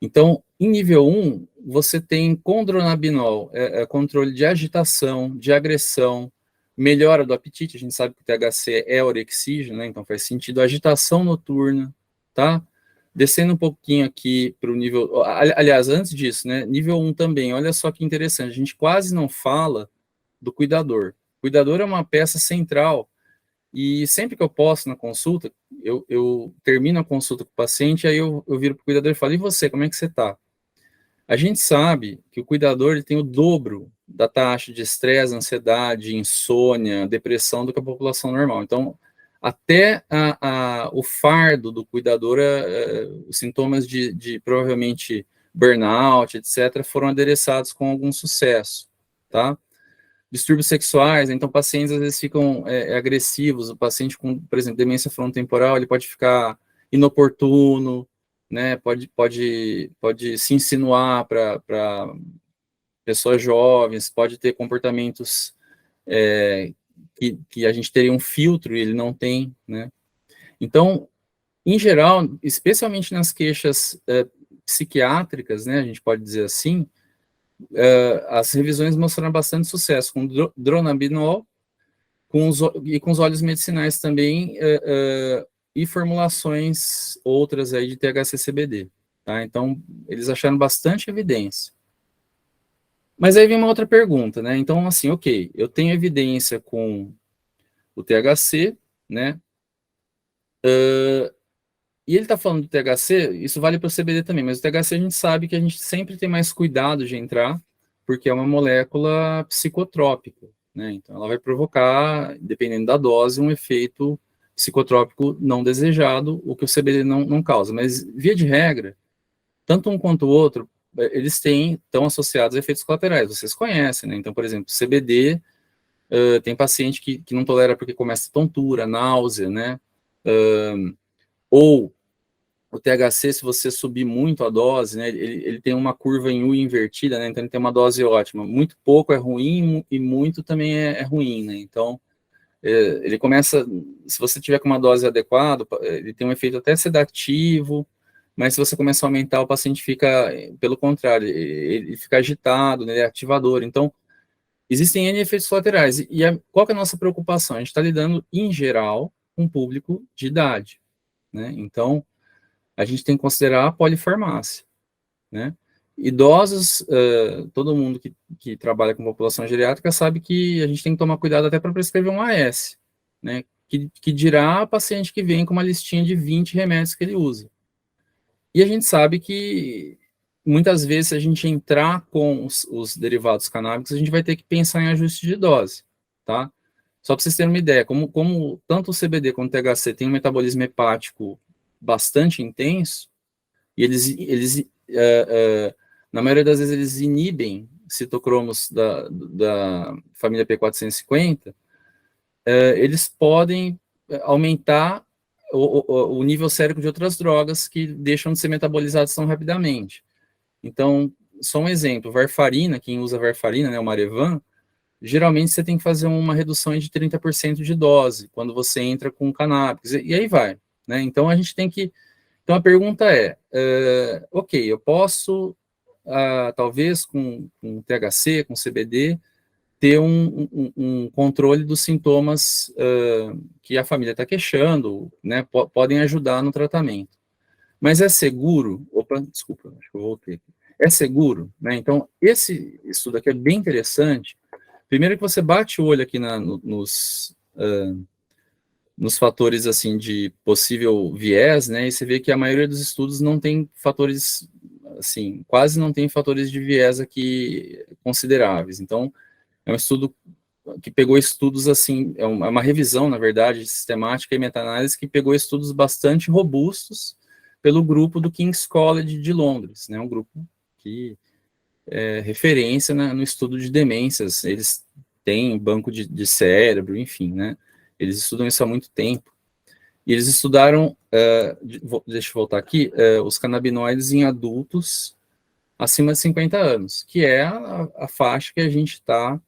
Então, em nível 1, você tem com dronabinol controle de agitação, de agressão, melhora do apetite, a gente sabe que o THC é orexígeno, né, então faz sentido, agitação noturna, tá? Descendo um pouquinho aqui para o nível... Aliás, antes disso, né, nível 1 também, olha só que interessante, a gente quase não fala do cuidador. O cuidador é uma peça central, e sempre que eu posso na consulta, eu termino a consulta com o paciente, aí eu viro para o cuidador e falo, e você, como é que você está? A gente sabe que o cuidador ele tem o dobro da taxa de estresse, ansiedade, insônia, depressão do que a população normal. Então, até o fardo do cuidador, os sintomas de provavelmente burnout, etc., foram adereçados com algum sucesso, tá? Distúrbios sexuais, então pacientes às vezes ficam agressivos, o paciente com, por exemplo, demência frontotemporal, ele pode ficar inoportuno, né, pode se insinuar para pessoas jovens, pode ter comportamentos que a gente teria um filtro e ele não tem, né? Então, em geral, especialmente nas queixas psiquiátricas, né, a gente pode dizer assim, as revisões mostraram bastante sucesso com dronabinol e com os óleos medicinais também, e formulações outras aí de THC-CBD, tá? Então, eles acharam bastante evidência. Mas aí vem uma outra pergunta, né? Então, assim, ok, eu tenho evidência com o THC, né? E ele está falando do THC, isso vale para o CBD também, mas o THC a gente sabe que a gente sempre tem mais cuidado de entrar, porque é uma molécula psicotrópica, né? Então ela vai provocar, dependendo da dose, um efeito psicotrópico não desejado, o que o CBD não causa. Mas, via de regra, tanto um quanto o outro, eles estão associados a efeitos colaterais, vocês conhecem, né? Então, por exemplo, CBD, tem paciente que não tolera porque começa tontura, náusea, né? Ou o THC, se você subir muito a dose, né, ele tem uma curva em U invertida, né, então ele tem uma dose ótima. Muito pouco é ruim e muito também é ruim, né, então ele começa, se você tiver com uma dose adequada, ele tem um efeito até sedativo, mas se você começar a aumentar, o paciente fica, pelo contrário, ele fica agitado, né, ele é ativador. Então, existem N efeitos colaterais. Qual que é a nossa preocupação? A gente está lidando, em geral, com um público de idade, né, então a gente tem que considerar a polifarmácia, né? Idosos, todo mundo que trabalha com população geriátrica sabe que a gente tem que tomar cuidado até para prescrever um AS, né? Que dirá a paciente que vem com uma listinha de 20 remédios que ele usa. E a gente sabe que muitas vezes, se a gente entrar com os derivados canábicos, a gente vai ter que pensar em ajuste de dose, tá? Só para vocês terem uma ideia, como tanto o CBD quanto o THC tem um metabolismo hepático bastante intenso, e eles na maioria das vezes, eles inibem citocromos da família P450, eles podem aumentar o nível sérico de outras drogas que deixam de ser metabolizadas tão rapidamente. Então, só um exemplo, varfarina, quem usa varfarina, né, o Marevan, geralmente você tem que fazer uma redução de 30% de dose, quando você entra com cannabis, e aí vai, né? Então, a gente tem que... Então, a pergunta é, ok, eu posso, talvez com THC, com CBD, ter um controle dos sintomas que a família está queixando, né, podem ajudar no tratamento. Mas é seguro? Opa, desculpa, acho que eu voltei. É seguro? Né? Então, esse estudo aqui é bem interessante. Primeiro que você bate o olho aqui nos fatores assim de possível viés, né? E você vê que a maioria dos estudos não tem fatores, assim, quase não tem fatores de viés aqui consideráveis. Então, é um estudo que pegou estudos assim, é uma revisão, na verdade, sistemática e meta-análise que pegou estudos bastante robustos pelo grupo do King's College de Londres, né? Um grupo que é referência no estudo de demências. Eles têm banco de cérebro, enfim, né? Eles estudam isso há muito tempo. E eles estudaram, deixa eu voltar aqui, os canabinoides em adultos acima de 50 anos, que é a faixa que a gente está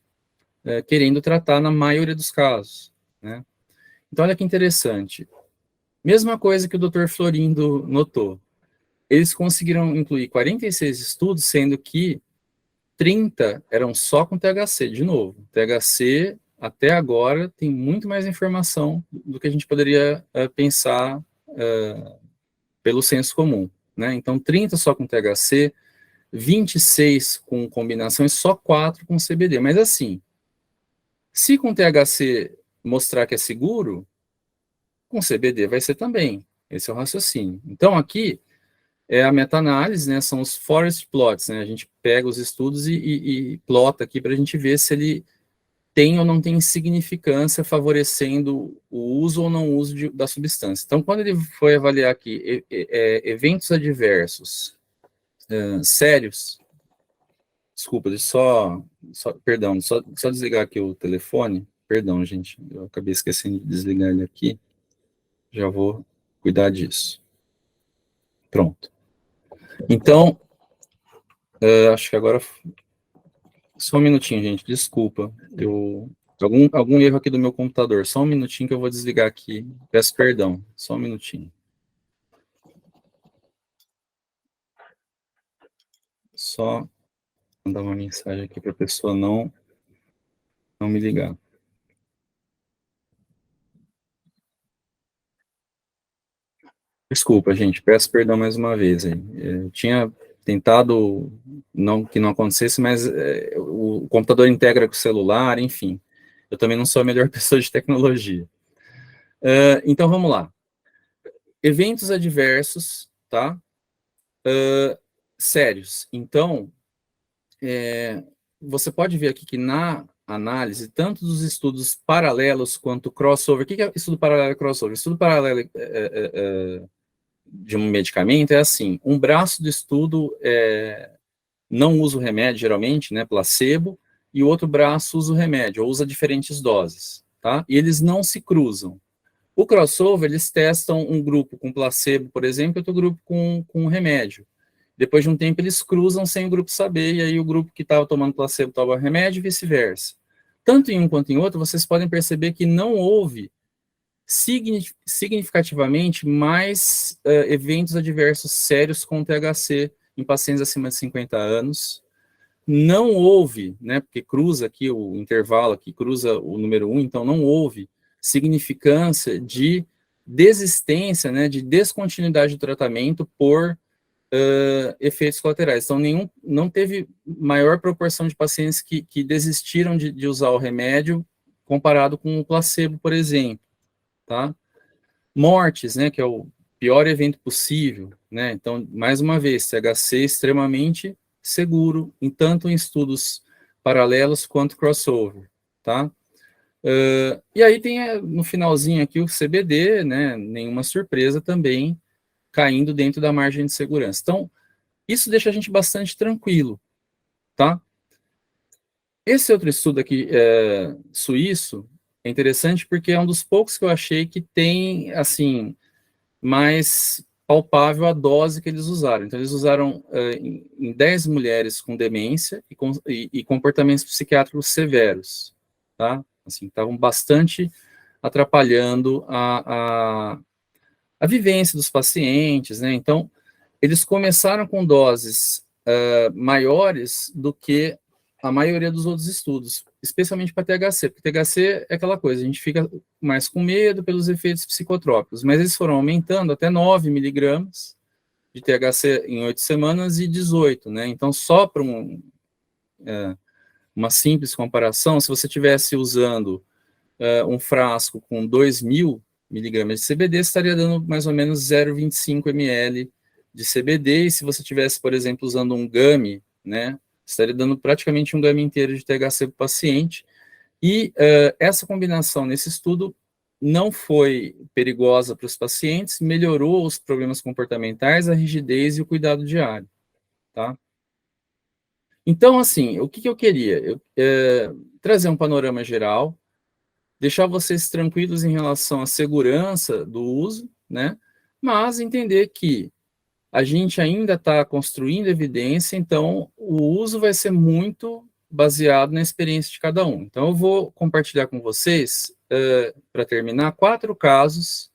querendo tratar na maioria dos casos, né? Então, olha que interessante. Mesma coisa que o Dr. Florindo notou. Eles conseguiram incluir 46 estudos, sendo que 30 eram só com THC, de novo. THC, até agora, tem muito mais informação do que a gente poderia pensar pelo senso comum, né? Então, 30 só com THC, 26 com combinação e só 4 com CBD. Mas assim, se com THC mostrar que é seguro, com CBD vai ser também. Esse é o raciocínio. Então, aqui é a meta-análise, né? São os forest plots, né? A gente pega os estudos e plota aqui para a gente ver se ele tem ou não tem significância favorecendo o uso ou não uso da substância. Então, quando ele foi avaliar aqui eventos adversos sérios, desculpa, perdão, só desligar aqui o telefone, perdão, gente, eu acabei esquecendo de desligar ele aqui, já vou cuidar disso. Pronto. Então, acho que agora... Só um minutinho, gente, desculpa, eu Algum erro aqui do meu computador. Só um minutinho que eu vou desligar aqui. Peço perdão. Só um minutinho. Só mandar uma mensagem aqui para a pessoa não me ligar. Desculpa, gente. Peço perdão mais uma vez. Eu tinha tentado que não acontecesse, mas o computador integra com o celular, enfim. Eu também não sou a melhor pessoa de tecnologia. Então, vamos lá. Eventos adversos, tá? Sérios. Então, você pode ver aqui que na análise, tanto dos estudos paralelos quanto crossover. O que é estudo paralelo e crossover? Estudo paralelo de um medicamento é assim: um braço do estudo não usa o remédio, geralmente, né, placebo, e o outro braço usa o remédio, ou usa diferentes doses, tá? E eles não se cruzam. O crossover, eles testam um grupo com placebo, por exemplo, e outro grupo com remédio. Depois de um tempo, eles cruzam sem o grupo saber, e aí o grupo que estava tomando placebo toma remédio e vice-versa. Tanto em um quanto em outro, vocês podem perceber que não houve significativamente mais eventos adversos sérios com THC em pacientes acima de 50 anos. Não houve, né, porque cruza aqui o intervalo, aqui cruza o número 1, então não houve significância de desistência, né, de descontinuidade do tratamento por efeitos colaterais. Então, não teve maior proporção de pacientes que desistiram de usar o remédio comparado com o placebo, por exemplo, tá? Mortes, né, que é o pior evento possível, né? Então, mais uma vez, THC extremamente seguro, tanto em estudos paralelos quanto crossover, tá? E aí tem no finalzinho aqui o CBD, né? Nenhuma surpresa também, caindo dentro da margem de segurança. Então, isso deixa a gente bastante tranquilo, tá? Esse outro estudo aqui, suíço, é interessante porque é um dos poucos que eu achei que tem, assim, mais palpável a dose que eles usaram. Então, eles usaram em 10 mulheres com demência e comportamentos psiquiátricos severos, tá? Assim, estavam bastante atrapalhando a vivência dos pacientes, né? Então, eles começaram com doses maiores do que a maioria dos outros estudos, especialmente para THC, porque THC é aquela coisa, a gente fica mais com medo pelos efeitos psicotrópicos, mas eles foram aumentando até 9 miligramas de THC em 8 semanas e 18, né? Então, só para uma simples comparação, se você estivesse usando um frasco com 2.000 miligramas de CBD, estaria dando mais ou menos 0,25 ml de CBD, e se você tivesse, por exemplo, usando um gummy, né, estaria dando praticamente um gummy inteiro de THC para o paciente, e essa combinação nesse estudo não foi perigosa para os pacientes, melhorou os problemas comportamentais, a rigidez e o cuidado diário, tá? Então, assim, o que eu queria? Trazer um panorama geral, deixar vocês tranquilos em relação à segurança do uso, né? Mas entender que a gente ainda está construindo evidência, então o uso vai ser muito baseado na experiência de cada um. Então eu vou compartilhar com vocês, para terminar, 4 casos,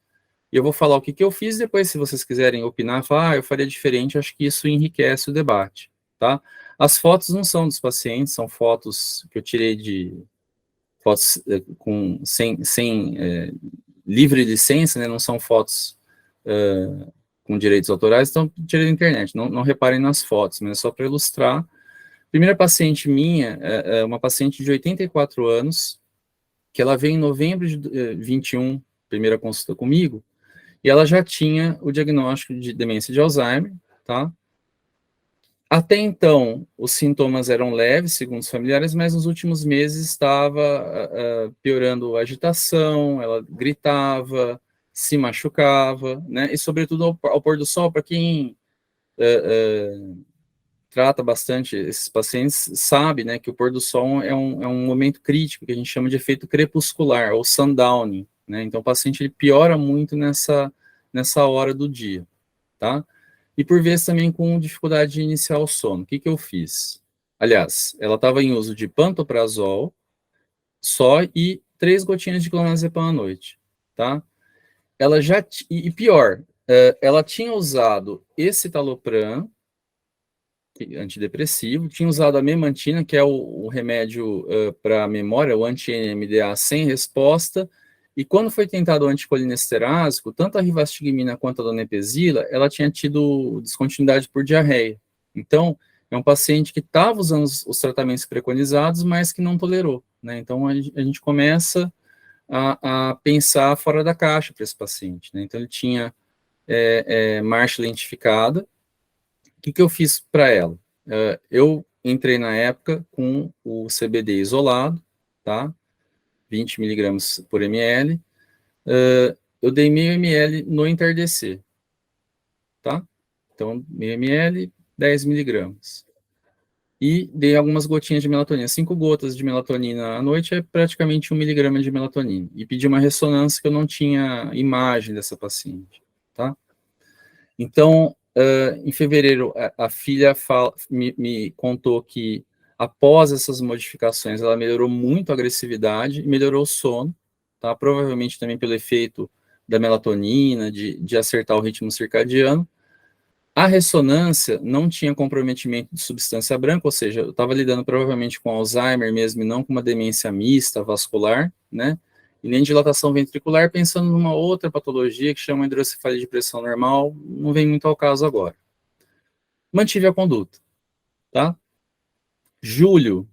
e eu vou falar o que eu fiz, depois se vocês quiserem opinar, falar, eu faria diferente, acho que isso enriquece o debate, tá? As fotos não são dos pacientes, são fotos que eu tirei de fotos sem livre licença, né, não são fotos com direitos autorais, então tirei da internet, não reparem nas fotos, mas é só para ilustrar. Primeira paciente minha, uma paciente de 84 anos, que ela veio em novembro de 21, primeira consulta comigo, e ela já tinha o diagnóstico de demência de Alzheimer, tá? Até então, os sintomas eram leves, segundo os familiares, mas nos últimos meses estava piorando a agitação, ela gritava, se machucava, né? E, sobretudo, ao pôr do sol, para quem trata bastante esses pacientes, sabe, né, que o pôr do sol é um momento crítico, que a gente chama de efeito crepuscular, ou sundowning, né? Então, o paciente ele piora muito nessa hora do dia, tá? E por vezes também com dificuldade de iniciar o sono. O que eu fiz? Aliás, ela estava em uso de pantoprazol, só e 3 gotinhas de clonazepam à noite, tá? Ela já, e pior, ela tinha usado escitalopram, antidepressivo, tinha usado a memantina, que é o remédio para memória, o anti-NMDA sem resposta, e quando foi tentado o anticolinesterásico, tanto a rivastigmina quanto a donepezila, ela tinha tido descontinuidade por diarreia. Então, é um paciente que estava usando os tratamentos preconizados, mas que não tolerou, né? Então, a gente começa a pensar fora da caixa para esse paciente, né? Então, ele tinha marcha lentificada. O que eu fiz para ela? Eu entrei na época com o CBD isolado, tá? 20 miligramas por ml. Eu dei meio ml no entardecer, tá? Então, meio ml, 10 miligramas. E dei algumas gotinhas de melatonina. 5 gotas de melatonina à noite é praticamente 1 miligrama de melatonina. E pedi uma ressonância que eu não tinha imagem dessa paciente, tá? Então, em fevereiro, a filha me contou que após essas modificações, ela melhorou muito a agressividade e melhorou o sono, tá? Provavelmente também pelo efeito da melatonina, de acertar o ritmo circadiano. A ressonância não tinha comprometimento de substância branca, ou seja, eu estava lidando provavelmente com Alzheimer mesmo, e não com uma demência mista vascular, né? E nem dilatação ventricular, pensando numa outra patologia que chama hidrocefalia de pressão normal, não vem muito ao caso agora. Mantive a conduta, tá? Julho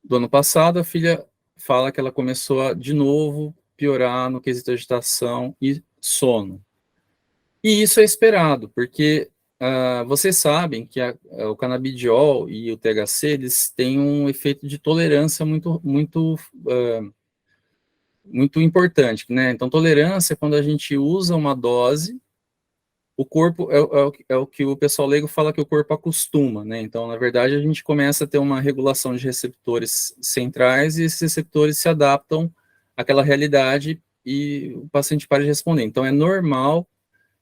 do ano passado, a filha fala que ela começou a, de novo, piorar no quesito agitação e sono. E isso é esperado, porque vocês sabem que o canabidiol e o THC, eles têm um efeito de tolerância muito importante, né? Então, tolerância é quando a gente usa uma dose, o corpo, é o que o pessoal leigo fala que o corpo acostuma, né? Então, na verdade, a gente começa a ter uma regulação de receptores centrais e esses receptores se adaptam àquela realidade e o paciente para de responder. Então, é normal,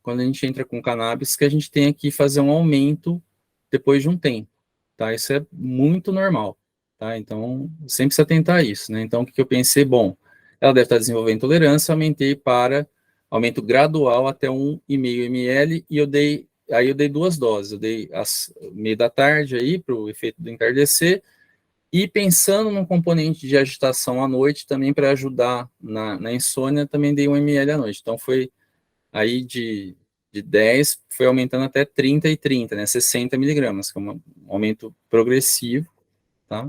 quando a gente entra com cannabis, que a gente tenha que fazer um aumento depois de um tempo, tá? Isso é muito normal, tá? Então, sempre se atentar a isso, né? Então, o que eu pensei? Bom, ela deve estar desenvolvendo intolerância, aumentei para aumento gradual até 1,5 ml, e eu dei 2 doses, eu dei às meio da tarde aí, para o efeito do entardecer, e pensando num componente de agitação à noite, também para ajudar na insônia, também dei 1 ml à noite. Então, foi aí de 10, foi aumentando até 30 e 30, né, 60 miligramas, que é um aumento progressivo, tá?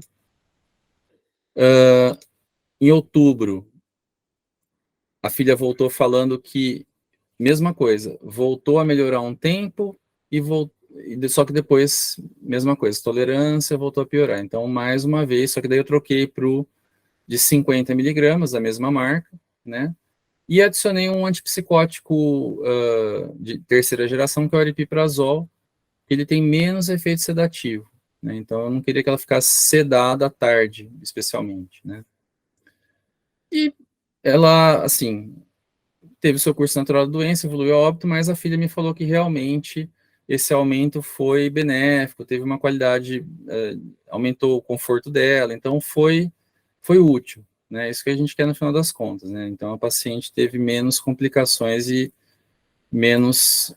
Em outubro, a filha voltou falando que, mesma coisa, voltou a melhorar um tempo, só que depois, mesma coisa, tolerância voltou a piorar. Então, mais uma vez, só que daí eu troquei para o de 50 miligramas, da mesma marca, né? E adicionei um antipsicótico de terceira geração, que é o aripiprazol, que ele tem menos efeito sedativo, né? Então, eu não queria que ela ficasse sedada à tarde, especialmente, né? E ela, assim, teve seu curso natural da doença, evoluiu a óbito, mas a filha me falou que realmente esse aumento foi benéfico, teve uma qualidade, aumentou o conforto dela, então foi útil, né? Isso que a gente quer no final das contas, né? Então a paciente teve menos complicações e menos,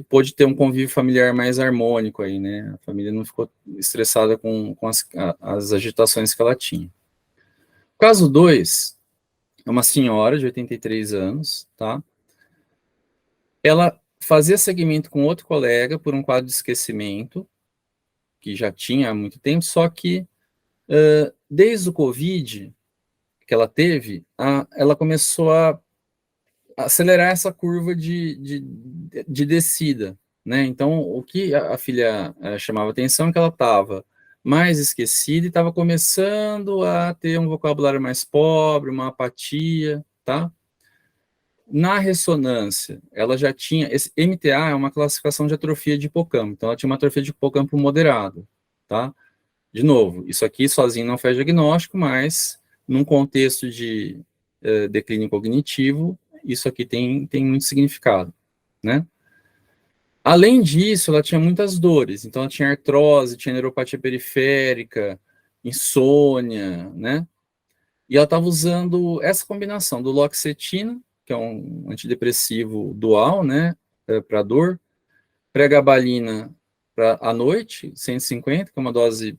pôde ter um convívio familiar mais harmônico aí, né? A família não ficou estressada com as agitações que ela tinha. Caso 2, é uma senhora de 83 anos, tá? Ela fazia segmento com outro colega por um quadro de esquecimento, que já tinha há muito tempo, só que desde o Covid que ela teve, ela começou a acelerar essa curva de descida, né? Então, o que a filha chamava atenção é que ela estava mais esquecida e estava começando a ter um vocabulário mais pobre, uma apatia, tá? Na ressonância, ela já tinha... Esse MTA é uma classificação de atrofia de hipocampo, então ela tinha uma atrofia de hipocampo moderado, tá? De novo, isso aqui sozinho não faz diagnóstico, mas num contexto de declínio cognitivo, isso aqui tem muito significado, né? Além disso, ela tinha muitas dores, então ela tinha artrose, tinha neuropatia periférica, insônia, né? E ela estava usando essa combinação do loxetina, que é um antidepressivo dual, né, para dor, pregabalina à noite, 150, que é uma dose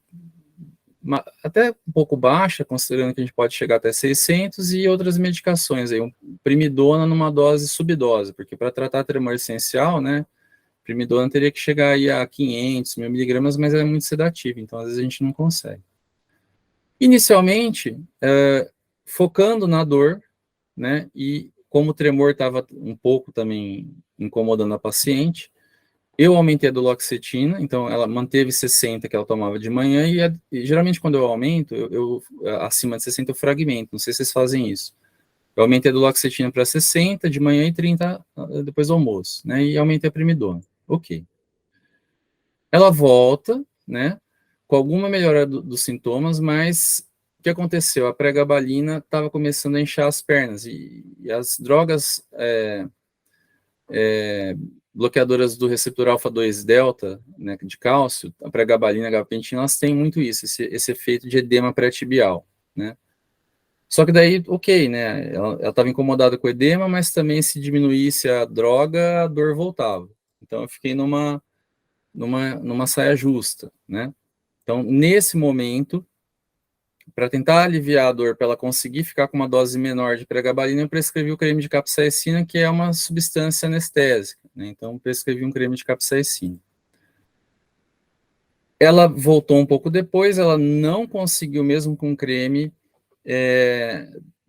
até um pouco baixa, considerando que a gente pode chegar até 600, e outras medicações, aí, primidona numa dose subdose, porque para tratar tremor essencial, né, primidona teria que chegar aí a 500, 1000 miligramas, mas é muito sedativo, então às vezes a gente não consegue. Inicialmente, focando na dor, né, e como o tremor estava um pouco também incomodando a paciente, eu aumentei a duloxetina, então ela manteve 60 que ela tomava de manhã, e geralmente quando eu aumento, acima de 60 eu fragmento, não sei se vocês fazem isso. Eu aumentei a duloxetina para 60 de manhã e 30 depois do almoço, né, e aumentei a primidona. Ok. Ela volta, né, com alguma melhora dos sintomas, mas o que aconteceu? A pregabalina estava começando a inchar as pernas, e as drogas bloqueadoras do receptor alfa-2 delta, né, de cálcio, a pregabalina, a gabapentina, elas têm muito isso, esse efeito de edema pré-tibial, né. Só que daí, ok, né, ela estava incomodada com o edema, mas também se diminuísse a droga, a dor voltava. Então eu fiquei numa saia justa, né. Então, nesse momento, para tentar aliviar a dor, para ela conseguir ficar com uma dose menor de pregabalina, eu prescrevi o creme de capsaicina, que é uma substância anestésica, né? Então, prescrevi um creme de capsaicina. Ela voltou um pouco depois, ela não conseguiu, mesmo com creme,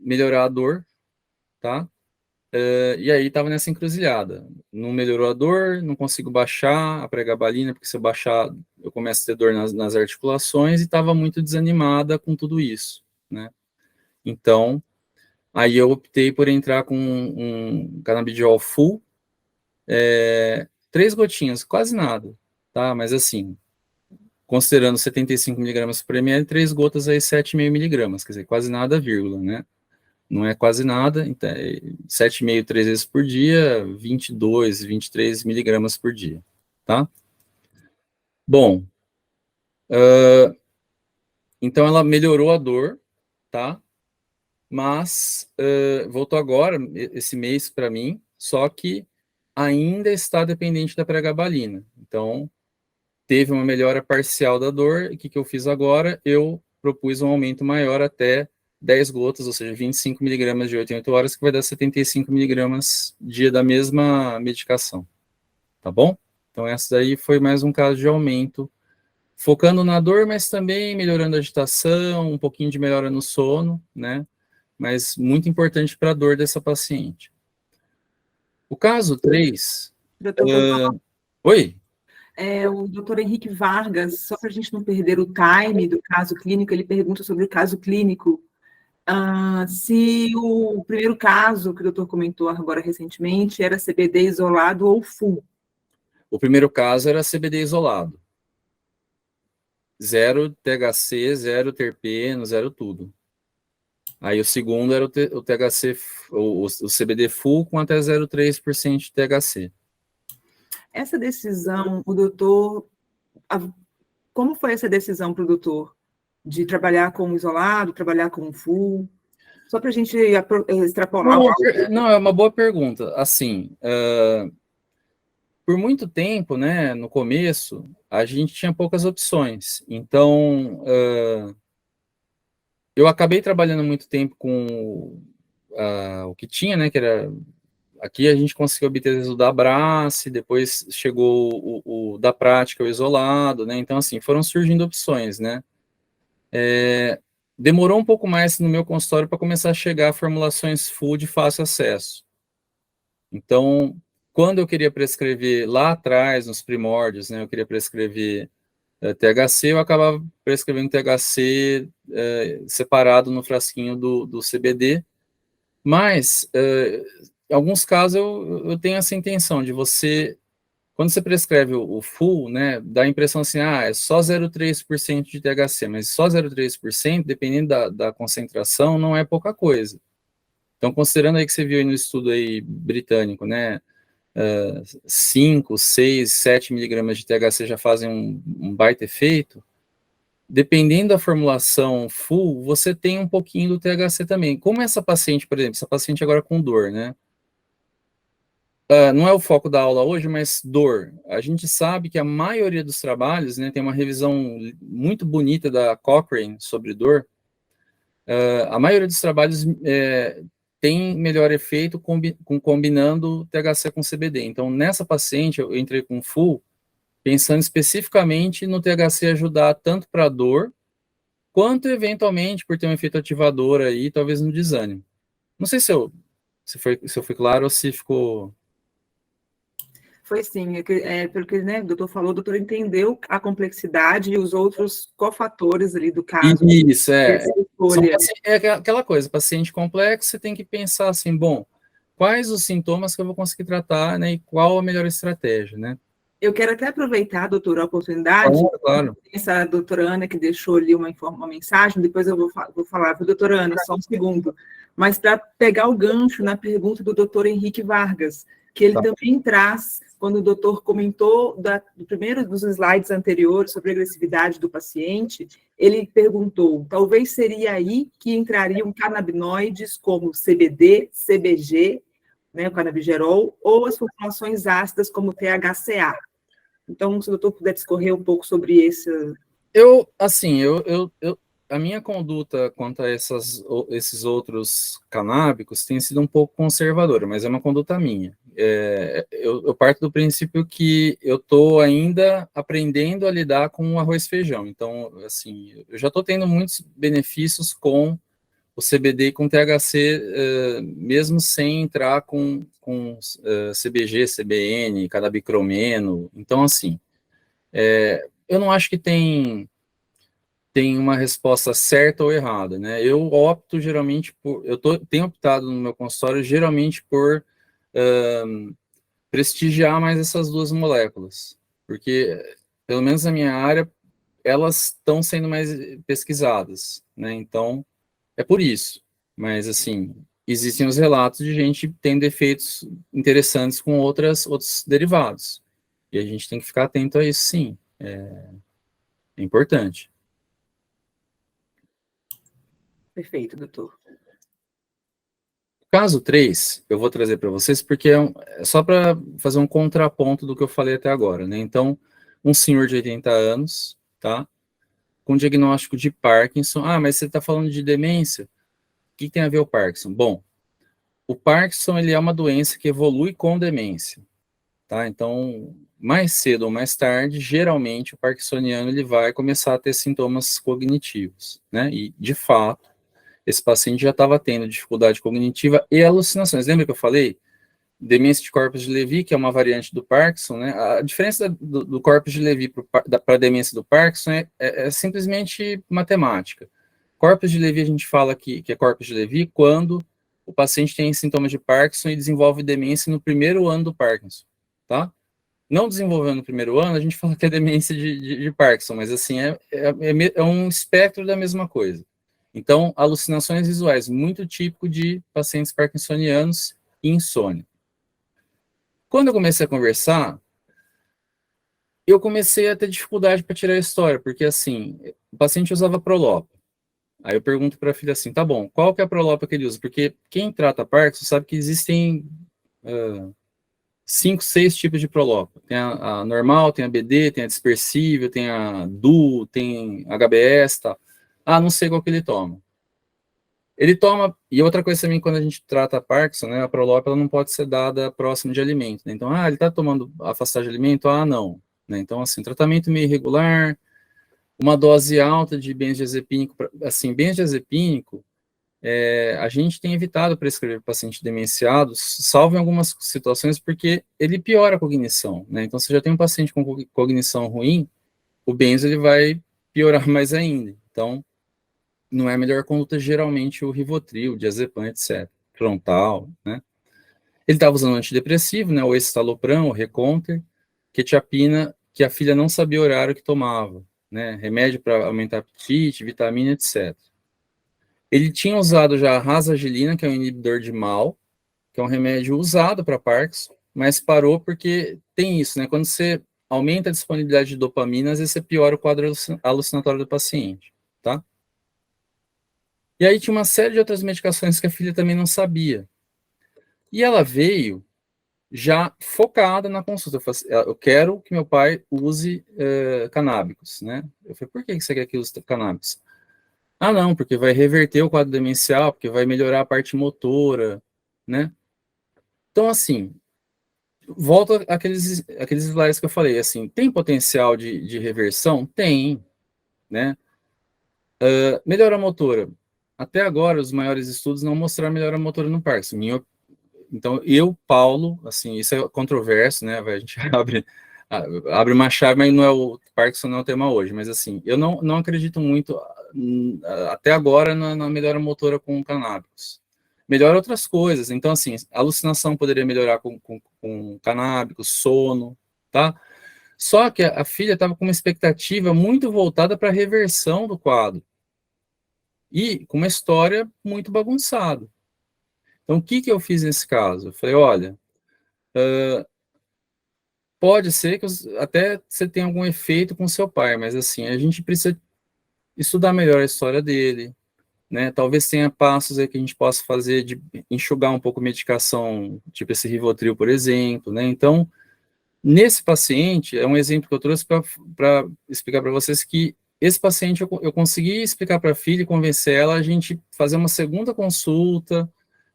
melhorar a dor, tá? E aí estava nessa encruzilhada. Não melhorou a dor, não consigo baixar a pregabalina, porque se eu baixar, eu começo a ter dor nas articulações, e estava muito desanimada com tudo isso, né? Então, aí eu optei por entrar com um canabidiol full, 3 gotinhas, quase nada, tá? Mas assim, considerando 75 miligramas por ml, 3 gotas aí 7,5 miligramas, quer dizer, quase nada, vírgula, né? Não é quase nada, então, 7,5 3 vezes por dia, 22, 23 miligramas por dia, tá? Bom, então ela melhorou a dor, tá? Mas voltou agora, esse mês para mim, só que ainda está dependente da pregabalina. Então, teve uma melhora parcial da dor, e o que eu fiz agora? Eu propus um aumento maior até 10 gotas, ou seja, 25 miligramas de 8 em 8 horas, que vai dar 75 miligramas dia da mesma medicação, tá bom? Então, essa daí foi mais um caso de aumento, focando na dor, mas também melhorando a agitação, um pouquinho de melhora no sono, né? Mas muito importante para a dor dessa paciente. O caso 3... Oi? O doutor Henrique Vargas, só para a gente não perder o time do caso clínico, ele pergunta sobre o caso clínico. Se o primeiro caso que o doutor comentou agora recentemente era CBD isolado ou full. O primeiro caso era CBD isolado. Zero THC, zero terpeno, zero tudo. Aí o segundo era o THC, o CBD full com até 0,3% de THC. Essa decisão, o doutor, como foi essa decisão para o doutor? De trabalhar como isolado, trabalhar como full? Só para a gente extrapolar. Não, é uma boa pergunta. Assim, por muito tempo, né, no começo, a gente tinha poucas opções. Então, eu acabei trabalhando muito tempo com o que tinha, né, que era... Aqui a gente conseguiu obter o da Abrace, depois chegou o da prática, o isolado, né? Então, assim, foram surgindo opções, né? Demorou um pouco mais no meu consultório para começar a chegar a formulações full de fácil acesso. Então, quando eu queria prescrever lá atrás, nos primórdios, né? Eu queria prescrever THC, eu acabava prescrevendo THC separado no frasquinho do CBD, mas... em alguns casos eu tenho essa intenção de você, quando você prescreve o full, né, dá a impressão assim, é só 0,3% de THC, mas só 0,3%, dependendo da concentração, não é pouca coisa. Então, considerando aí que você viu aí no estudo aí britânico, né, 5, 6, 7 miligramas de THC já fazem um baita efeito, dependendo da formulação full, você tem um pouquinho do THC também. Como essa paciente, por exemplo, essa paciente agora com dor, né? Não é o foco da aula hoje, mas dor. A gente sabe que a maioria dos trabalhos, né, tem uma revisão muito bonita da Cochrane sobre dor. A maioria dos trabalhos tem melhor efeito combinando THC com CBD. Então, nessa paciente, eu entrei com full, pensando especificamente no THC ajudar tanto para dor, quanto eventualmente por ter um efeito ativador aí, talvez no desânimo. Não sei se eu fui claro ou se ficou... Foi sim, pelo que, né, o doutor falou, o doutor entendeu a complexidade e os outros cofatores ali do caso. Isso, é aquela coisa, paciente complexo, você tem que pensar assim, bom, quais os sintomas que eu vou conseguir tratar, né, e qual a melhor estratégia, né? Eu quero até aproveitar, doutor, a oportunidade, claro. Essa doutora Ana que deixou ali uma mensagem, depois eu vou falar, doutora Ana, só um segundo, mas para pegar o gancho na pergunta do doutor Henrique Vargas, que ele também traz, quando o doutor comentou do primeiro dos slides anteriores sobre a agressividade do paciente, ele perguntou, talvez seria aí que entrariam canabinoides como CBD, CBG, né, o canabigerol, ou as formulações ácidas como THCA. Então, se o doutor puder discorrer um pouco sobre esse... A minha conduta quanto a esses outros canábicos tem sido um pouco conservadora, mas é uma conduta minha. Eu parto do princípio que eu estou ainda aprendendo a lidar com o arroz e feijão. Então, assim, eu já estou tendo muitos benefícios com o CBD e com THC, mesmo sem entrar com CBG, CBN, canabicromeno. Então, assim, eu não acho que tem uma resposta certa ou errada, né? Eu opto geralmente tenho optado no meu consultório geralmente por prestigiar mais essas duas moléculas, porque, pelo menos na minha área, elas estão sendo mais pesquisadas, né? Então, é por isso. Mas, assim, existem os relatos de gente tendo efeitos interessantes com outros derivados. E a gente tem que ficar atento a isso, sim. É importante. Perfeito, doutor. Caso 3, eu vou trazer para vocês, porque é só para fazer um contraponto do que eu falei até agora, né? Então, um senhor de 80 anos, tá? Com diagnóstico de Parkinson. Ah, mas você está falando de demência? O que tem a ver o Parkinson? Bom, o Parkinson, ele é uma doença que evolui com demência, tá? Então, mais cedo ou mais tarde, geralmente, o parkinsoniano, ele vai começar a ter sintomas cognitivos, né? E, de fato, esse paciente já estava tendo dificuldade cognitiva e alucinações. Lembra que eu falei? Demência de corpus de Levy, que é uma variante do Parkinson, né? A diferença do corpus de Levy para a demência do Parkinson é simplesmente matemática. Corpus de Levy, a gente fala que é corpus de Levy quando o paciente tem sintomas de Parkinson e desenvolve demência no primeiro ano do Parkinson, tá? Não desenvolvendo no primeiro ano, a gente fala que é demência de Parkinson, mas assim, é um espectro da mesma coisa. Então, alucinações visuais, muito típico de pacientes parkinsonianos e insônia. Quando eu comecei a conversar, eu comecei a ter dificuldade para tirar a história, porque assim, o paciente usava Prolopa. Aí eu pergunto para a filha assim, tá bom, qual que é a Prolopa que ele usa? Porque quem trata Parkinson sabe que existem 5, 6 tipos de Prolopa. Tem a normal, tem a BD, tem a dispersível, tem a DU, tem HBS, tá? Ah, não sei qual que ele toma. Ele toma, e outra coisa também, quando a gente trata a Parkinson, né, a Prolopa, ela não pode ser dada próximo de alimento, né? Então, ele tá tomando afastagem de alimento? Ah, não. Né? Então, assim, tratamento meio irregular, uma dose alta de benzodiazepínico, assim, benzodiazepínico, a gente tem evitado prescrever para paciente demenciado, salvo em algumas situações, porque ele piora a cognição, né? Então, se já tem um paciente com cognição ruim, o benzo ele vai piorar mais ainda. Então, não é a melhor conduta, geralmente, o Rivotril, o diazepam, etc. Frontal, né? Ele estava usando antidepressivo, né? O escitalopram, o Reconter, quetiapina, que a filha não sabia o horário que tomava, né? Remédio para aumentar apetite, vitamina, etc. Ele tinha usado já a rasagelina, que é um inibidor de MAO, que é um remédio usado para Parkinson, mas parou porque tem isso, né? Quando você aumenta a disponibilidade de dopamina, às vezes você piora o quadro alucinatório do paciente, tá? E aí tinha uma série de outras medicações que a filha também não sabia. E ela veio já focada na consulta. Eu falei assim, eu quero que meu pai use canábicos, né? Eu falei, por que você quer que use canábicos? Ah, não, porque vai reverter o quadro demencial, porque vai melhorar a parte motora, né? Então, assim, volta aqueles slides que eu falei, assim, tem potencial de reversão? Tem, né? Melhora motora. Até agora, os maiores estudos não mostraram melhora motora no Parkinson. Então, Paulo, assim, isso é controverso, né? A gente abre uma chave, mas não é o Parkinson, não é o tema hoje. Mas, assim, eu não acredito muito, até agora, na melhora motora com canábicos. Melhora outras coisas. Então, assim, a alucinação poderia melhorar com canábicos, sono, tá? Só que a filha estava com uma expectativa muito voltada para a reversão do quadro. E com uma história muito bagunçada. Então, o que eu fiz nesse caso? Eu falei, olha, pode ser que até você tenha algum efeito com seu pai, mas assim, a gente precisa estudar melhor a história dele, né? Talvez tenha passos aí que a gente possa fazer de enxugar um pouco a medicação, tipo esse Rivotril, por exemplo, né? Então, nesse paciente, é um exemplo que eu trouxe para explicar para vocês que esse paciente eu consegui explicar para a filha e convencer ela a gente fazer uma segunda consulta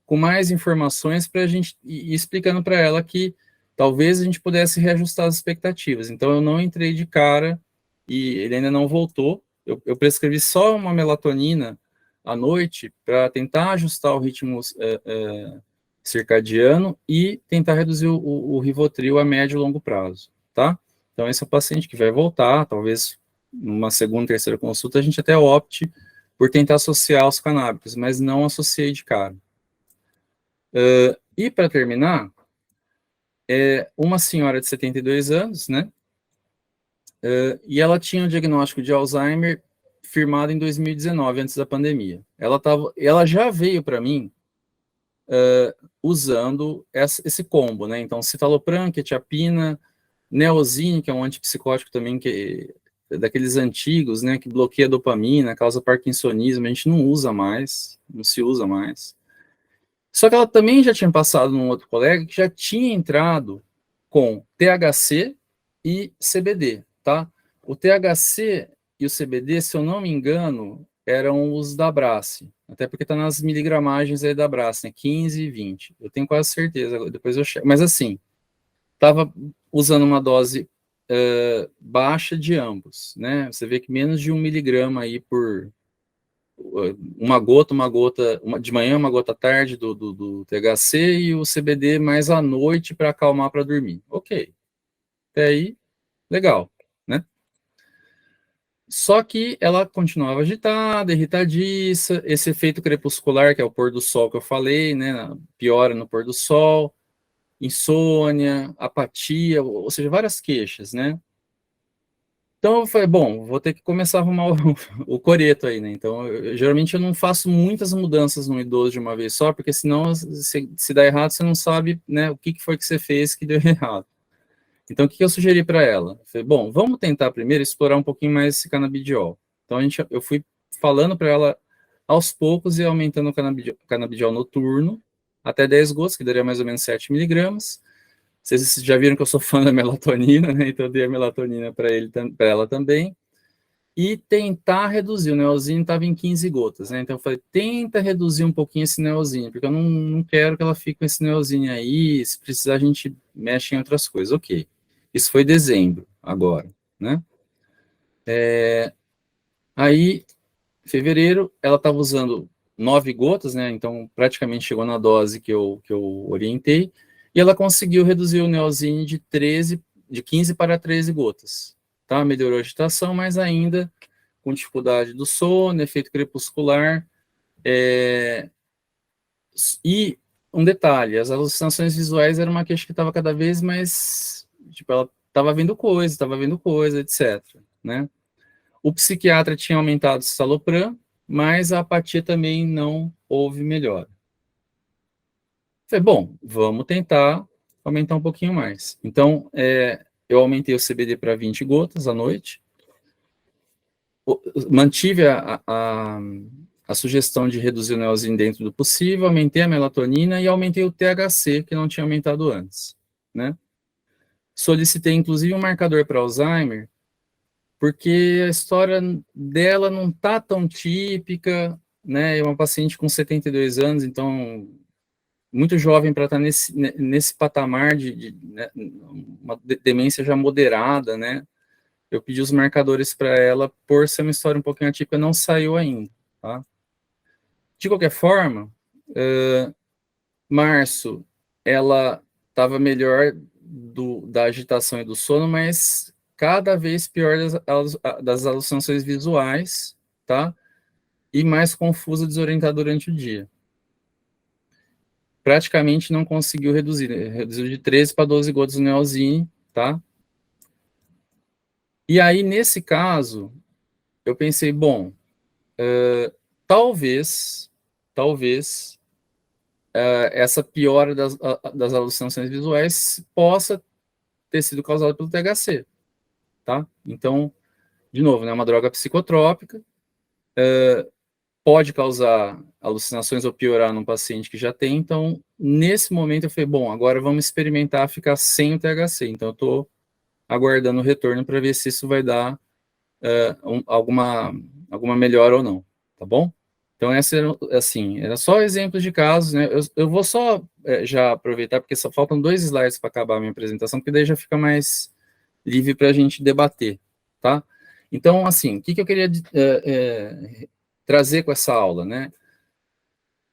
com mais informações para a gente ir explicando para ela que talvez a gente pudesse reajustar as expectativas. Então, eu não entrei de cara e ele ainda não voltou. Eu prescrevi só uma melatonina à noite para tentar ajustar o ritmo circadiano e tentar reduzir o Rivotril a médio e longo prazo, tá? Então, esse é o paciente que vai voltar, talvez numa segunda, terceira consulta, a gente até opte por tentar associar os canábicos, mas não associei de cara. E para terminar, uma senhora de 72 anos, né? E ela tinha um diagnóstico de Alzheimer firmado em 2019, antes da pandemia. Ela já veio para mim usando esse combo, né? Então, citalopram, quetiapina, Neosine, que é um antipsicótico também que daqueles antigos, né? Que bloqueia a dopamina, causa parkinsonismo, a gente não usa mais, não se usa mais. Só que ela também já tinha passado num outro colega que já tinha entrado com THC e CBD, tá? O THC e o CBD, se eu não me engano, eram os da Brase, até porque tá nas miligramagens aí da Brase, né? 15 e 20. Eu tenho quase certeza, depois eu checo. Mas assim, tava usando uma dose baixa de ambos, né? Você vê que menos de 1 miligrama aí por uma gota, de manhã, uma gota à tarde do THC e o CBD mais à noite para acalmar para dormir. Ok. Até aí, legal, né? Só que ela continuava agitada, irritadiça, esse efeito crepuscular, que é o pôr do sol que eu falei, né? Piora no pôr do sol, insônia, apatia, ou seja, várias queixas, né? Então eu falei, bom, vou ter que começar a arrumar o coreto aí, né? Então, geralmente eu não faço muitas mudanças no idoso de uma vez só, porque senão, se dá errado, você não sabe, né, o que foi que você fez que deu errado. Então, o que eu sugeri para ela? Eu falei, bom, vamos tentar primeiro explorar um pouquinho mais esse canabidiol. Então, eu fui falando para ela aos poucos e aumentando o canabidiol noturno até 10 gotas, que daria mais ou menos 7 miligramas. Vocês já viram que eu sou fã da melatonina, né? Então eu dei a melatonina para ela também. E tentar reduzir. O Neosine estava em 15 gotas, né? Então eu falei, tenta reduzir um pouquinho esse Neosine, porque eu não quero que ela fique com esse Neosine aí. Se precisar, a gente mexe em outras coisas. Ok. Isso foi dezembro, agora, né? Aí, fevereiro, ela estava usando 9 gotas, né? Então praticamente chegou na dose que eu orientei. E ela conseguiu reduzir o Neosine de 15 para 13 gotas. Tá? Melhorou a agitação, mas ainda com dificuldade do sono, efeito crepuscular. E um detalhe, as alucinações visuais era uma queixa que estava cada vez mais... Tipo, ela estava vendo coisa, etc. Né? O psiquiatra tinha aumentado o citalopram, mas a apatia também não houve melhora. Falei, bom, vamos tentar aumentar um pouquinho mais. Então, eu aumentei o CBD para 20 gotas à noite, mantive a sugestão de reduzir o neozinho dentro do possível, aumentei a melatonina e aumentei o THC, que não tinha aumentado antes, né? Solicitei, inclusive, um marcador para Alzheimer, porque a história dela não está tão típica, né? É uma paciente com 72 anos, então muito jovem para estar nesse patamar né, uma demência já moderada, né? Eu pedi os marcadores para ela, por ser uma história um pouquinho atípica, não saiu ainda, tá? De qualquer forma, março, ela estava melhor da agitação e do sono, mas cada vez pior das alucinações visuais, tá? E mais confusa, desorientada durante o dia. Praticamente não conseguiu reduzir, reduziu de 13 para 12 gotas do Neosine, tá? E aí, nesse caso, eu pensei, bom, talvez, essa piora das alucinações visuais possa ter sido causada pelo THC, tá? Então, de novo, né, uma droga psicotrópica, pode causar alucinações ou piorar num paciente que já tem. Então, nesse momento eu falei, bom, agora vamos experimentar ficar sem o THC. Então, eu estou aguardando o retorno para ver se isso vai dar alguma melhora ou não, tá bom? Então, essa era só exemplos de casos, né? Eu vou só já aproveitar, porque só faltam 2 slides para acabar a minha apresentação, porque daí já fica mais livre para a gente debater, tá? Então, assim, o que eu queria trazer com essa aula, né?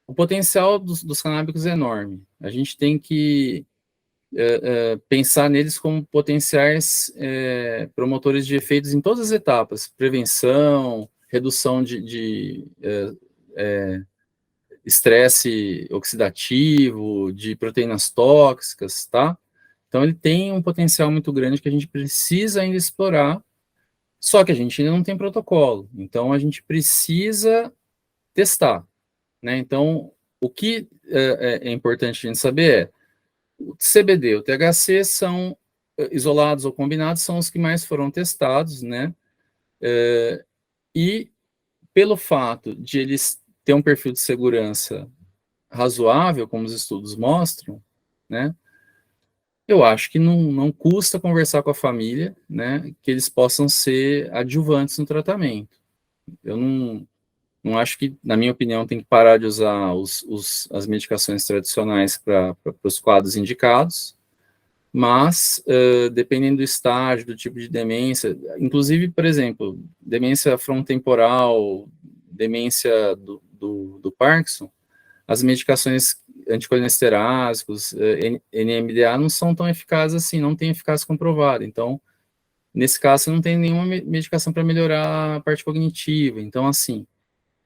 O potencial dos canábicos é enorme. A gente tem que pensar neles como potenciais promotores de efeitos em todas as etapas: prevenção, redução de estresse oxidativo, de proteínas tóxicas, tá? Então, ele tem um potencial muito grande que a gente precisa ainda explorar, só que a gente ainda não tem protocolo. Então, a gente precisa testar, né? Então, o que é importante a gente saber o CBD, o THC são isolados ou combinados, são os que mais foram testados, né? E pelo fato de eles ter um perfil de segurança razoável, como os estudos mostram, né? Eu acho que não custa conversar com a família, né? Que eles possam ser adjuvantes no tratamento. Eu não acho que, na minha opinião, tem que parar de usar as medicações tradicionais para os quadros indicados, mas, dependendo do estágio, do tipo de demência, inclusive, por exemplo, demência frontotemporal, demência do Parkinson, as medicações anticolinesterásicos, NMDA, não são tão eficazes assim, não tem eficácia comprovada. Então, nesse caso, você não tem nenhuma medicação para melhorar a parte cognitiva. Então, assim,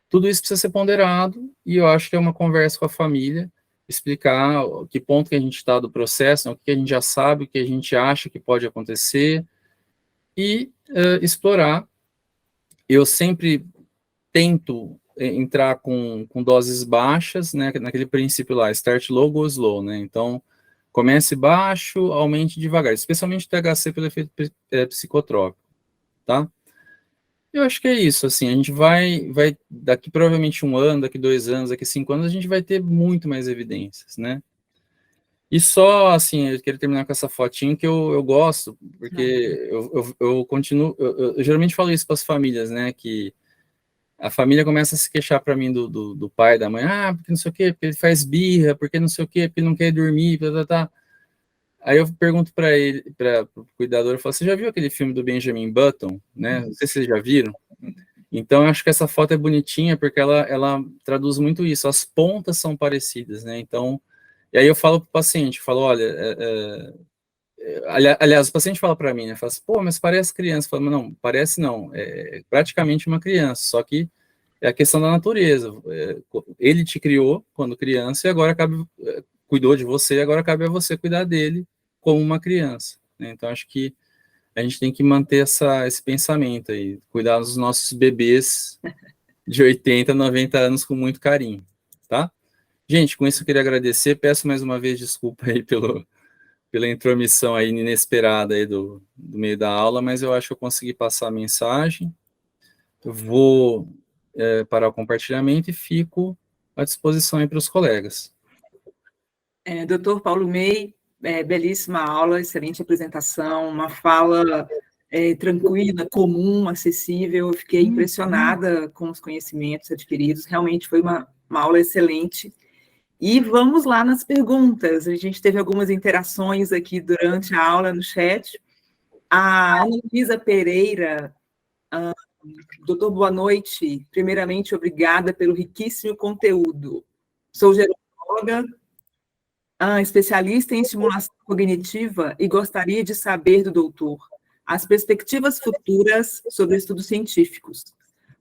tudo isso precisa ser ponderado, e eu acho que é uma conversa com a família, explicar que ponto que a gente está do processo, né, o que a gente já sabe, o que a gente acha que pode acontecer, e explorar. Eu sempre tento entrar com doses baixas, né, naquele princípio lá, start low, go slow, né, então comece baixo, aumente devagar, especialmente o THC pelo efeito psicotrópico, tá? Eu acho que é isso, assim, a gente vai daqui provavelmente 1 ano, daqui 2 anos, daqui 5 anos, a gente vai ter muito mais evidências, né? E só, assim, eu queria terminar com essa fotinho que eu gosto, porque eu continuo, eu geralmente falo isso para as famílias, né, que a família começa a se queixar para mim do pai, da mãe, porque não sei o quê, porque ele faz birra, porque não sei o quê, porque ele não quer dormir, tá. Aí eu pergunto para ele, para o cuidador, eu falo, você já viu aquele filme do Benjamin Button, né? Não sei se vocês já viram. Então, eu acho que essa foto é bonitinha, porque ela traduz muito isso, as pontas são parecidas, né? Então, e aí eu falo para o paciente, eu falo, olha, aliás, o paciente fala para mim, né? Fala assim, pô, mas parece criança. Eu falo, não, parece não, é praticamente uma criança, só que é a questão da natureza. Ele te criou quando criança e agora cuidou de você, agora cabe a você cuidar dele como uma criança, né? Então, acho que a gente tem que manter esse pensamento aí, cuidar dos nossos bebês de 80, 90 anos com muito carinho, tá? Gente, com isso eu queria agradecer, peço mais uma vez desculpa aí pela intromissão aí inesperada aí do meio da aula, mas eu acho que eu consegui passar a mensagem. Eu vou parar o compartilhamento e fico à disposição aí para os colegas. Doutor Paulo Mey, belíssima aula, excelente apresentação, uma fala tranquila, comum, acessível. Eu fiquei impressionada com os conhecimentos adquiridos, realmente foi uma aula excelente. E vamos lá nas perguntas. A gente teve algumas interações aqui durante a aula no chat. A Ana Luísa Pereira, doutor, boa noite. Primeiramente, obrigada pelo riquíssimo conteúdo. Sou gerontóloga, especialista em estimulação cognitiva e gostaria de saber do doutor as perspectivas futuras sobre estudos científicos,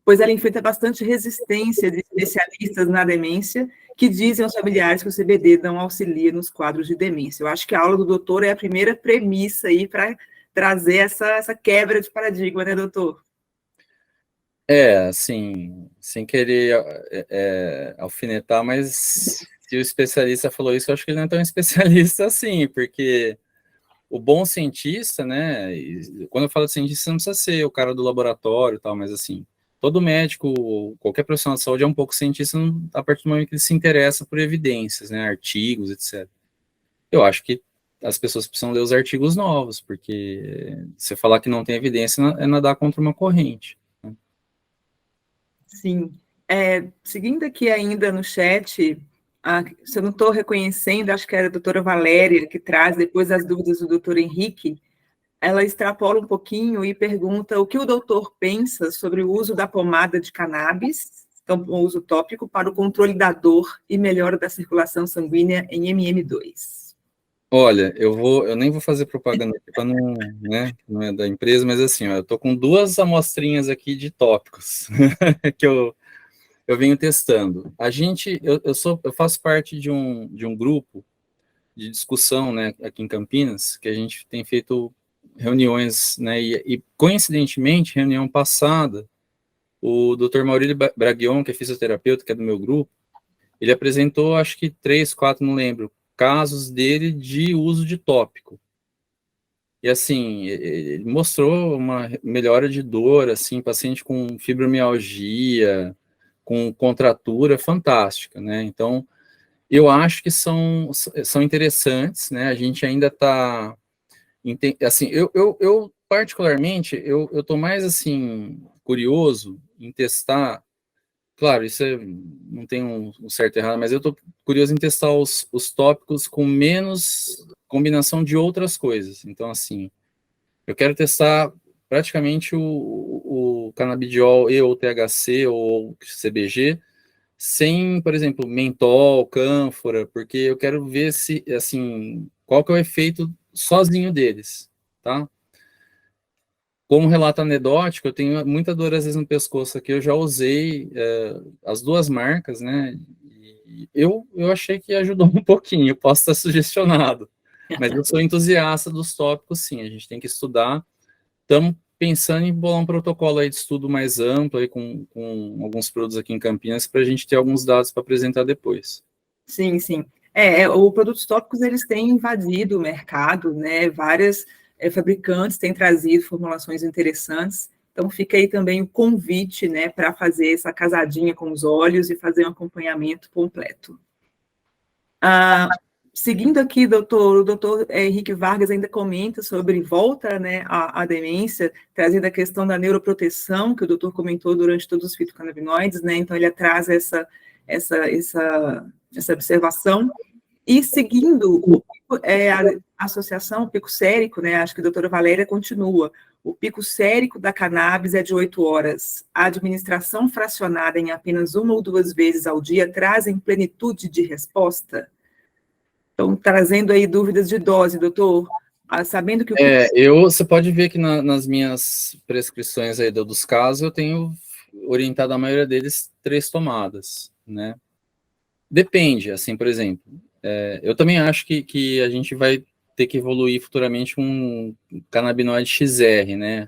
pois ela enfrenta bastante resistência de especialistas na demência que dizem aos familiares que o CBD não auxilia nos quadros de demência. Eu acho que a aula do doutor é a primeira premissa aí para trazer essa quebra de paradigma, né, doutor? Assim, sem querer alfinetar, mas se o especialista falou isso, eu acho que ele não é tão especialista assim, porque o bom cientista, né, quando eu falo de cientista, não precisa ser o cara do laboratório e tal, mas assim, todo médico, qualquer profissional de saúde é um pouco cientista a partir do momento que ele se interessa por evidências, né, artigos, etc. Eu acho que as pessoas precisam ler os artigos novos, porque você falar que não tem evidência é nadar contra uma corrente. Sim. Seguindo aqui ainda no chat, se eu não estou reconhecendo, acho que era a doutora Valéria, que traz depois as dúvidas do doutor Henrique, ela extrapola um pouquinho e pergunta o que o doutor pensa sobre o uso da pomada de cannabis, então, o uso tópico, para o controle da dor e melhora da circulação sanguínea em MM2. Olha, eu nem vou fazer propaganda aqui para não, né, não é da empresa, mas assim, ó, eu tô com 2 amostrinhas aqui de tópicos que eu venho testando. Eu faço parte de um grupo de discussão, né, aqui em Campinas, que a gente tem feito reuniões, né, e coincidentemente, reunião passada, o Dr. Maurílio Braguion, que é fisioterapeuta, que é do meu grupo, ele apresentou, acho que 3, 4, não lembro, casos dele de uso de tópico. E assim, ele mostrou uma melhora de dor, assim, paciente com fibromialgia, com contratura fantástica, né? Então, eu acho que são interessantes, né? A gente ainda está, assim, eu particularmente, eu estou mais, assim, curioso em testar. Claro, não tem um certo e errado, mas eu estou curioso em testar os tópicos com menos combinação de outras coisas. Então, assim, eu quero testar praticamente o canabidiol e ou THC ou CBG sem, por exemplo, mentol, cânfora, porque eu quero ver se, assim, qual que é o efeito sozinho deles, tá? Como relato anedótico, eu tenho muita dor às vezes no pescoço aqui, eu já usei as 2 marcas, né? E eu achei que ajudou um pouquinho, eu posso estar sugestionado, mas eu sou entusiasta dos tópicos, sim, a gente tem que estudar. Estamos pensando em bolar um protocolo aí de estudo mais amplo, aí com alguns produtos aqui em Campinas, para a gente ter alguns dados para apresentar depois. Sim, sim. Os produtos tópicos, eles têm invadido o mercado, né? Várias fabricantes têm trazido formulações interessantes. Então, fica aí também o convite, né, para fazer essa casadinha com os olhos e fazer um acompanhamento completo. Seguindo aqui, o doutor Henrique Vargas ainda comenta sobre volta, né, à demência, trazendo a questão da neuroproteção, que o doutor comentou durante todos os fitocannabinoides, né? Então, ele traz essa observação. E seguindo a associação, o pico sérico, né, acho que a doutora Valéria continua, o pico sérico da cannabis é de 8 horas. A administração fracionada em apenas 1 ou 2 vezes ao dia trazem plenitude de resposta? Então, trazendo aí dúvidas de dose, doutor, sabendo que o pico... Você pode ver que nas minhas prescrições aí dos casos, eu tenho orientado a maioria deles 3 tomadas, né? Depende, assim, por exemplo, eu também acho que a gente vai ter que evoluir futuramente um canabinoide XR, né?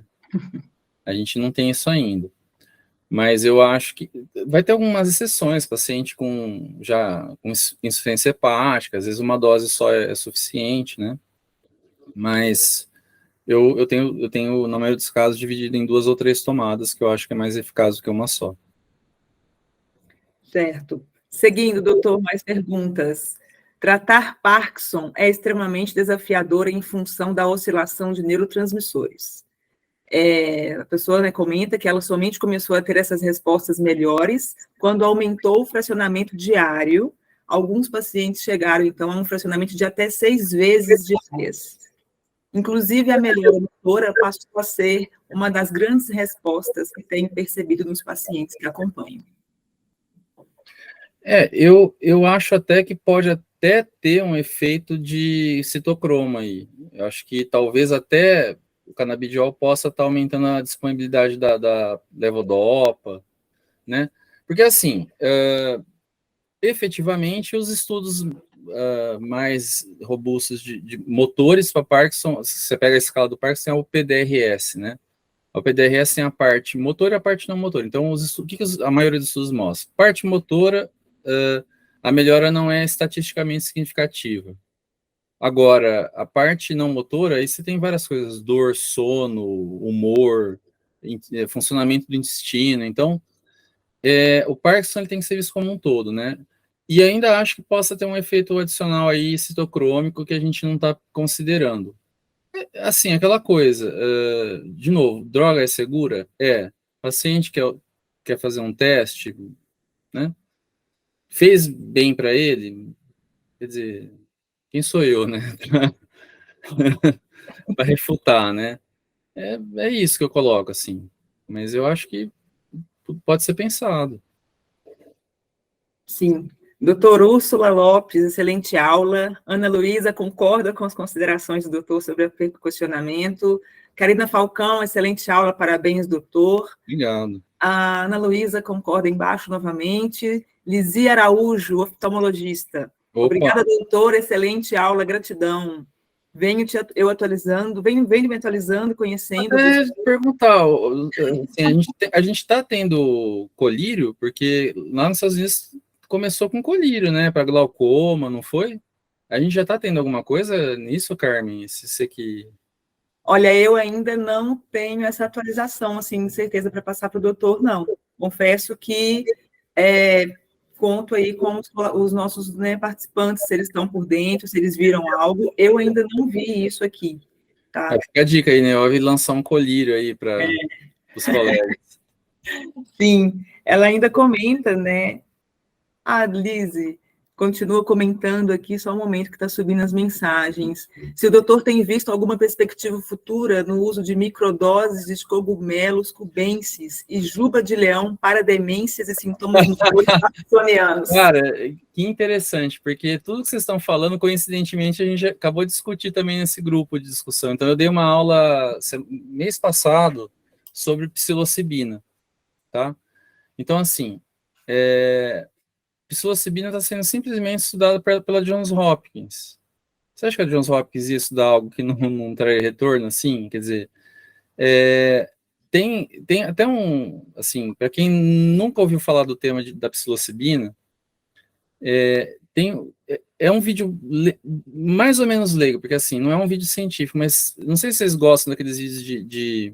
A gente não tem isso ainda. Mas eu acho que vai ter algumas exceções, paciente com insuficiência hepática, às vezes uma dose só é suficiente, né? Mas eu tenho, na maioria dos casos, dividido em 2 ou 3 tomadas, que eu acho que é mais eficaz do que uma só. Certo. Seguindo, doutor, mais perguntas. Tratar Parkinson é extremamente desafiador em função da oscilação de neurotransmissores. A pessoa, né, comenta que ela somente começou a ter essas respostas melhores quando aumentou o fracionamento diário. Alguns pacientes chegaram, então, a um fracionamento de até 6 vezes diárias. Inclusive, a melhora motora passou a ser uma das grandes respostas que tenho percebido nos pacientes que acompanho. Eu acho até que pode até ter um efeito de citocroma aí. Eu acho que talvez até o canabidiol possa estar aumentando a disponibilidade da levodopa, né? Porque, assim, efetivamente, os estudos mais robustos de motores para Parkinson, se você pega a escala do Parkinson, é o PDRS, né? O PDRS tem a parte motora e a parte não motora. Então, o que a maioria dos estudos mostra? Parte motora, a melhora não é estatisticamente significativa. Agora, a parte não motora, aí você tem várias coisas, dor, sono, humor, funcionamento do intestino. Então, o Parkinson ele tem que ser visto como um todo, né? E ainda acho que possa ter um efeito adicional aí citocrômico que a gente não está considerando. Assim, aquela coisa, de novo, droga é segura? Paciente quer fazer um teste, né? Fez bem para ele? Quer dizer, quem sou eu, né? Para refutar, né? É isso que eu coloco, assim. Mas eu acho que pode ser pensado. Sim. Doutor Úrsula Lopes, excelente aula. Ana Luísa concorda com as considerações do doutor sobre o questionamento. Karina Falcão, excelente aula, parabéns, doutor. Obrigado. A Ana Luísa concorda embaixo novamente. Lizia Araújo, oftalmologista. Opa. Obrigada, doutor, excelente aula, gratidão. Venho me atualizando, conhecendo. Até perguntar, assim, a gente está tendo colírio, porque lá nos Estados Unidos começou com colírio, né, para glaucoma, não foi? A gente já está tendo alguma coisa nisso, Carmen? Se você que... Olha, eu ainda não tenho essa atualização, assim, de certeza para passar para o doutor, não. Confesso que conto aí com os nossos, né, participantes, se eles estão por dentro, se eles viram algo. Eu ainda não vi isso aqui, tá? Fica a dica aí, né? Eu ouvi lançar um colírio aí para os colegas. Sim, ela ainda comenta, né? A Lise continua comentando aqui, só um momento que está subindo as mensagens. Se o doutor tem visto alguma perspectiva futura no uso de microdoses de cogumelos cubensis e juba de leão para demências e sintomas motores parkinsonianos? Cara, que interessante, porque tudo que vocês estão falando, coincidentemente, a gente acabou de discutir também nesse grupo de discussão. Então, eu dei uma aula mês passado sobre psilocibina, tá? Então, assim, psilocibina está sendo simplesmente estudada pela Johns Hopkins. Você acha que a Johns Hopkins ia estudar algo que não traria retorno, assim? Quer dizer, tem até assim, para quem nunca ouviu falar do tema da psilocibina, é um vídeo mais ou menos leigo, porque assim, não é um vídeo científico, mas não sei se vocês gostam daqueles vídeos de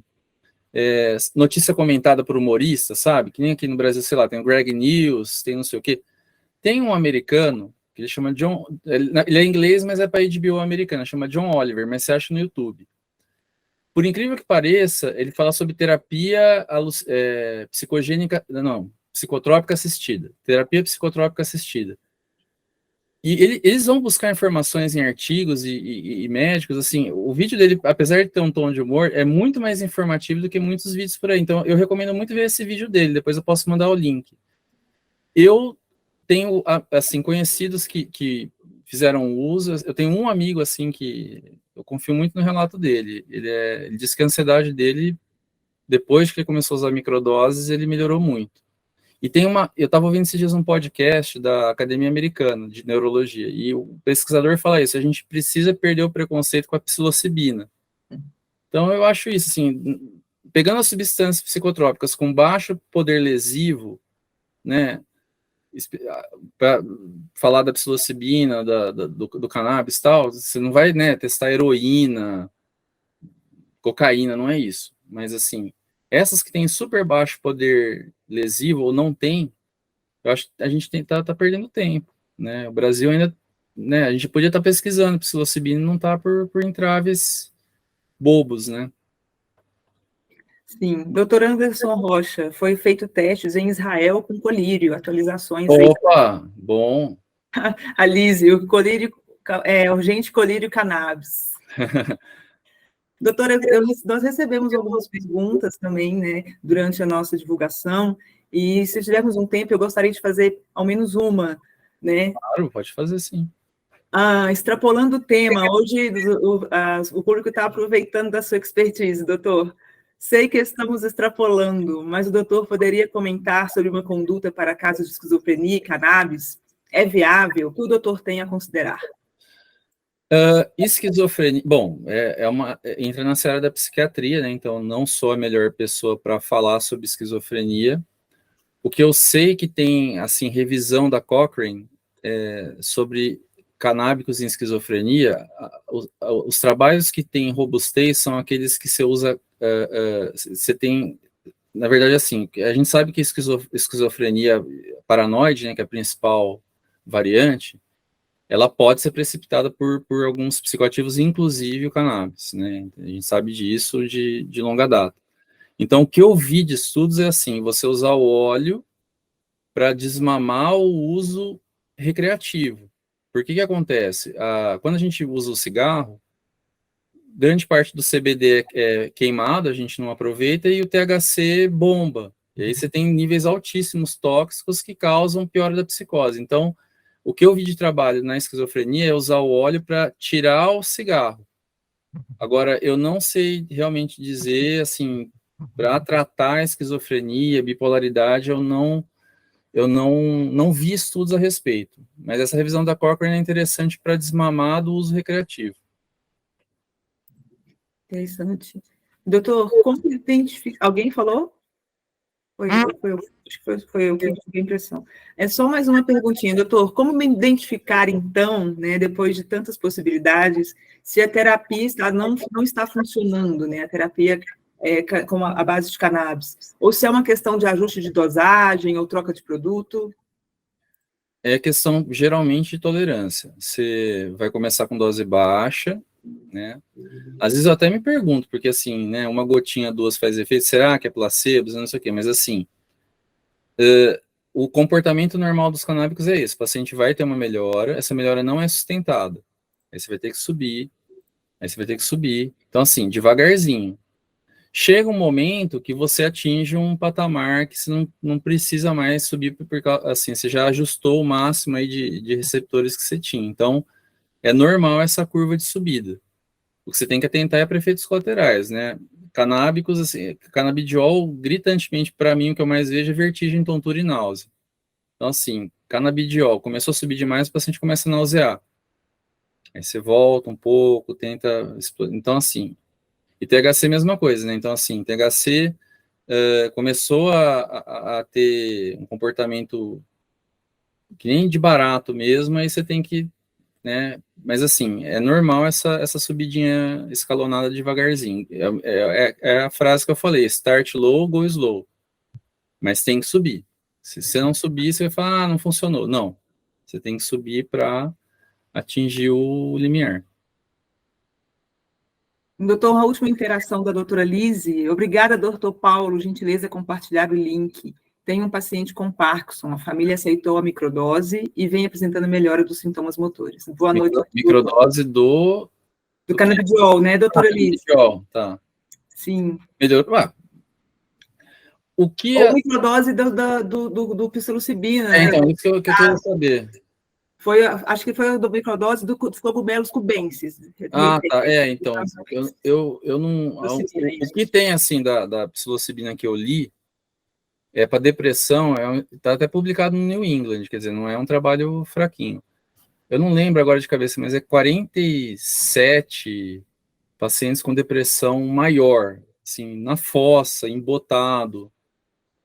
notícia comentada por humorista, sabe? Que nem aqui no Brasil, sei lá, tem o Greg News, tem não sei o quê. Tem um americano, que ele chama John, ele é inglês, mas é para HBO americana, chama John Oliver, mas você acha no YouTube. Por incrível que pareça, ele fala sobre terapia psicotrópica assistida. Terapia psicotrópica assistida. E eles vão buscar informações em artigos e médicos, assim, o vídeo dele, apesar de ter um tom de humor, é muito mais informativo do que muitos vídeos por aí. Então, eu recomendo muito ver esse vídeo dele, depois eu posso mandar o link. Eu tenho, assim, conhecidos que fizeram uso, eu tenho um amigo, assim, que eu confio muito no relato dele. Ele disse que a ansiedade dele, depois que ele começou a usar microdoses, ele melhorou muito. E eu estava ouvindo esses dias um podcast da Academia Americana de Neurologia, e o pesquisador fala isso, a gente precisa perder o preconceito com a psilocibina. Então, eu acho isso, assim, pegando as substâncias psicotrópicas com baixo poder lesivo, né, para falar da psilocibina, do cannabis e tal, você não vai, né, testar heroína, cocaína, não é isso. Mas, assim, essas que têm super baixo poder lesivo ou não tem, eu acho que a gente tá perdendo tempo, né? O Brasil ainda, né, a gente podia estar pesquisando psilocibina e não tá por entraves bobos, né? Sim. Doutor Anderson Rocha, foi feito testes em Israel com colírio, atualizações aí. Opa, bom. Alise, o colírio, urgente colírio cannabis. Doutora, nós recebemos algumas perguntas também, né, durante a nossa divulgação, e se tivermos um tempo, eu gostaria de fazer ao menos uma, né? Claro, pode fazer sim. Extrapolando o tema, hoje o público está aproveitando da sua expertise, doutor. Sei que estamos extrapolando, mas o doutor poderia comentar sobre uma conduta para casos de esquizofrenia e cannabis? É viável? O que o doutor tem a considerar? Esquizofrenia, bom, entra na seara da psiquiatria, né? Então não sou a melhor pessoa para falar sobre esquizofrenia. O que eu sei que tem, assim, revisão da Cochrane sobre canábicos em esquizofrenia, os trabalhos que têm robustez são aqueles que você usa, você tem, na verdade, assim, a gente sabe que esquizofrenia paranoide, né, que é a principal variante, ela pode ser precipitada por alguns psicoativos, inclusive o cannabis, né? A gente sabe disso de longa data. Então, o que eu vi de estudos é assim, você usar o óleo para desmamar o uso recreativo. Por que acontece? Quando a gente usa o cigarro, grande parte do CBD é queimado, a gente não aproveita, e o THC bomba. E aí você tem níveis altíssimos tóxicos que causam piora da psicose. Então, o que eu vi de trabalho na esquizofrenia é usar o óleo para tirar o cigarro. Agora, eu não sei realmente dizer, assim, para tratar a esquizofrenia, bipolaridade, eu não vi estudos a respeito. Mas essa revisão da Cochrane é interessante para desmamar do uso recreativo. Interessante. Doutor, como identificar... Alguém falou? Foi eu que tive a impressão. É só mais uma perguntinha, doutor. Como me identificar, então, né, depois de tantas possibilidades, se a terapia não está funcionando, né, a terapia com a base de cannabis, ou se é uma questão de ajuste de dosagem ou troca de produto? É questão, geralmente, de tolerância. Você vai começar com dose baixa, né? Às vezes eu até me pergunto, porque assim, né, uma gotinha, duas faz efeito, será que é placebo? Não sei o quê, mas assim, o comportamento normal dos canábicos é esse, o paciente vai ter uma melhora, essa melhora não é sustentada, aí você vai ter que subir, aí você vai ter que subir, então assim, devagarzinho. Chega um momento que você atinge um patamar que você não precisa mais subir, porque assim, você já ajustou o máximo aí de receptores que você tinha, então é normal essa curva de subida. O que você tem que atentar é para efeitos colaterais, né? Canábicos, assim, canabidiol, gritantemente, para mim, o que eu mais vejo é vertigem, tontura e náusea. Então, assim, canabidiol, começou a subir demais, o paciente começa a nausear. Aí você volta um pouco, tenta... Então, assim, e THC mesma coisa, né? Então, assim, THC começou a ter um comportamento que nem de barato mesmo, aí você tem que, né? Mas assim, é normal essa subidinha escalonada devagarzinho. É a frase que eu falei: start low, go slow. Mas tem que subir. Se você não subir, você vai falar, não funcionou. Não. Você tem que subir para atingir o limiar. Doutor, a última interação da doutora Lise. Obrigada, doutor Paulo, gentileza compartilhar o link. Tem um paciente com Parkinson, a família aceitou a microdose e vem apresentando melhora dos sintomas motores. Boa noite. Microdose do canabidiol, né, doutora Lise? Canabidiol, tá. Sim. Melhorou. O que Ou microdose do psilocibina, né? Então, isso que eu queria saber. Acho que foi a do microdose dos cogumelos cubensis. Tá. Então, eu não... O que tem, assim, da psilocibina que eu li, para depressão, tá até publicado no New England, quer dizer, não é um trabalho fraquinho. Eu não lembro agora de cabeça, mas é 47 pacientes com depressão maior, assim, na fossa, embotado.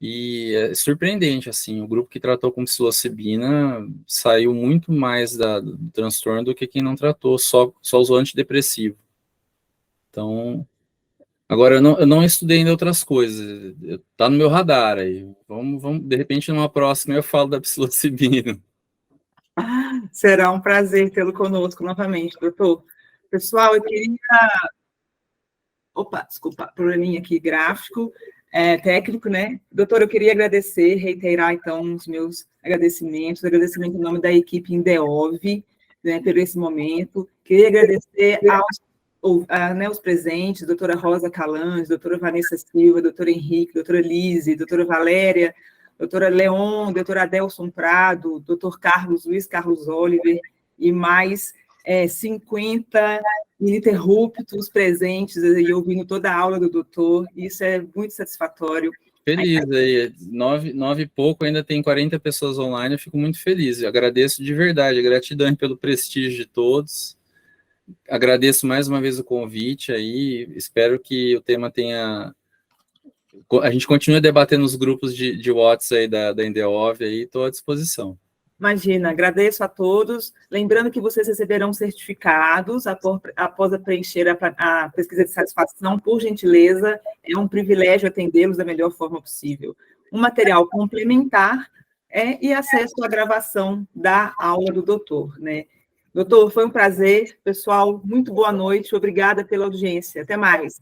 E é surpreendente, assim, o grupo que tratou com psilocibina saiu muito mais do transtorno do que quem não tratou, só usou antidepressivo. Então, agora eu não estudei ainda outras coisas, tá no meu radar aí. Vamos, de repente, numa próxima eu falo da psilocibina. Será um prazer tê-lo conosco novamente, doutor. Pessoal, eu queria... Opa, desculpa, probleminha aqui gráfico, técnico, né? Doutor, eu queria agradecer, reiterar, então, os meus agradecimento em nome da equipe Indeov, né, por esse momento. Queria agradecer os presentes, doutora Rosa Calange, doutora Vanessa Silva, doutor Henrique, doutora Lise, doutora Valéria, doutora Leon, doutora Adelson Prado, doutor Luiz Carlos Oliver, e mais 50 ininterruptos presentes e ouvindo toda a aula do doutor. Isso é muito satisfatório. Feliz aí, 9 e pouco, ainda tem 40 pessoas online, eu fico muito feliz. Eu agradeço de verdade, gratidão pelo prestígio de todos. Agradeço mais uma vez o convite aí, espero que o tema tenha... A gente continue debatendo nos grupos de WhatsApp aí da Indeov aí, estou à disposição. Imagina, agradeço a todos. Lembrando que vocês receberão certificados após preencher a pesquisa de satisfação, por gentileza, é um privilégio atendê-los da melhor forma possível. Um material complementar e acesso à gravação da aula do doutor, né? Doutor, foi um prazer. Pessoal, muito boa noite. Obrigada pela audiência. Até mais.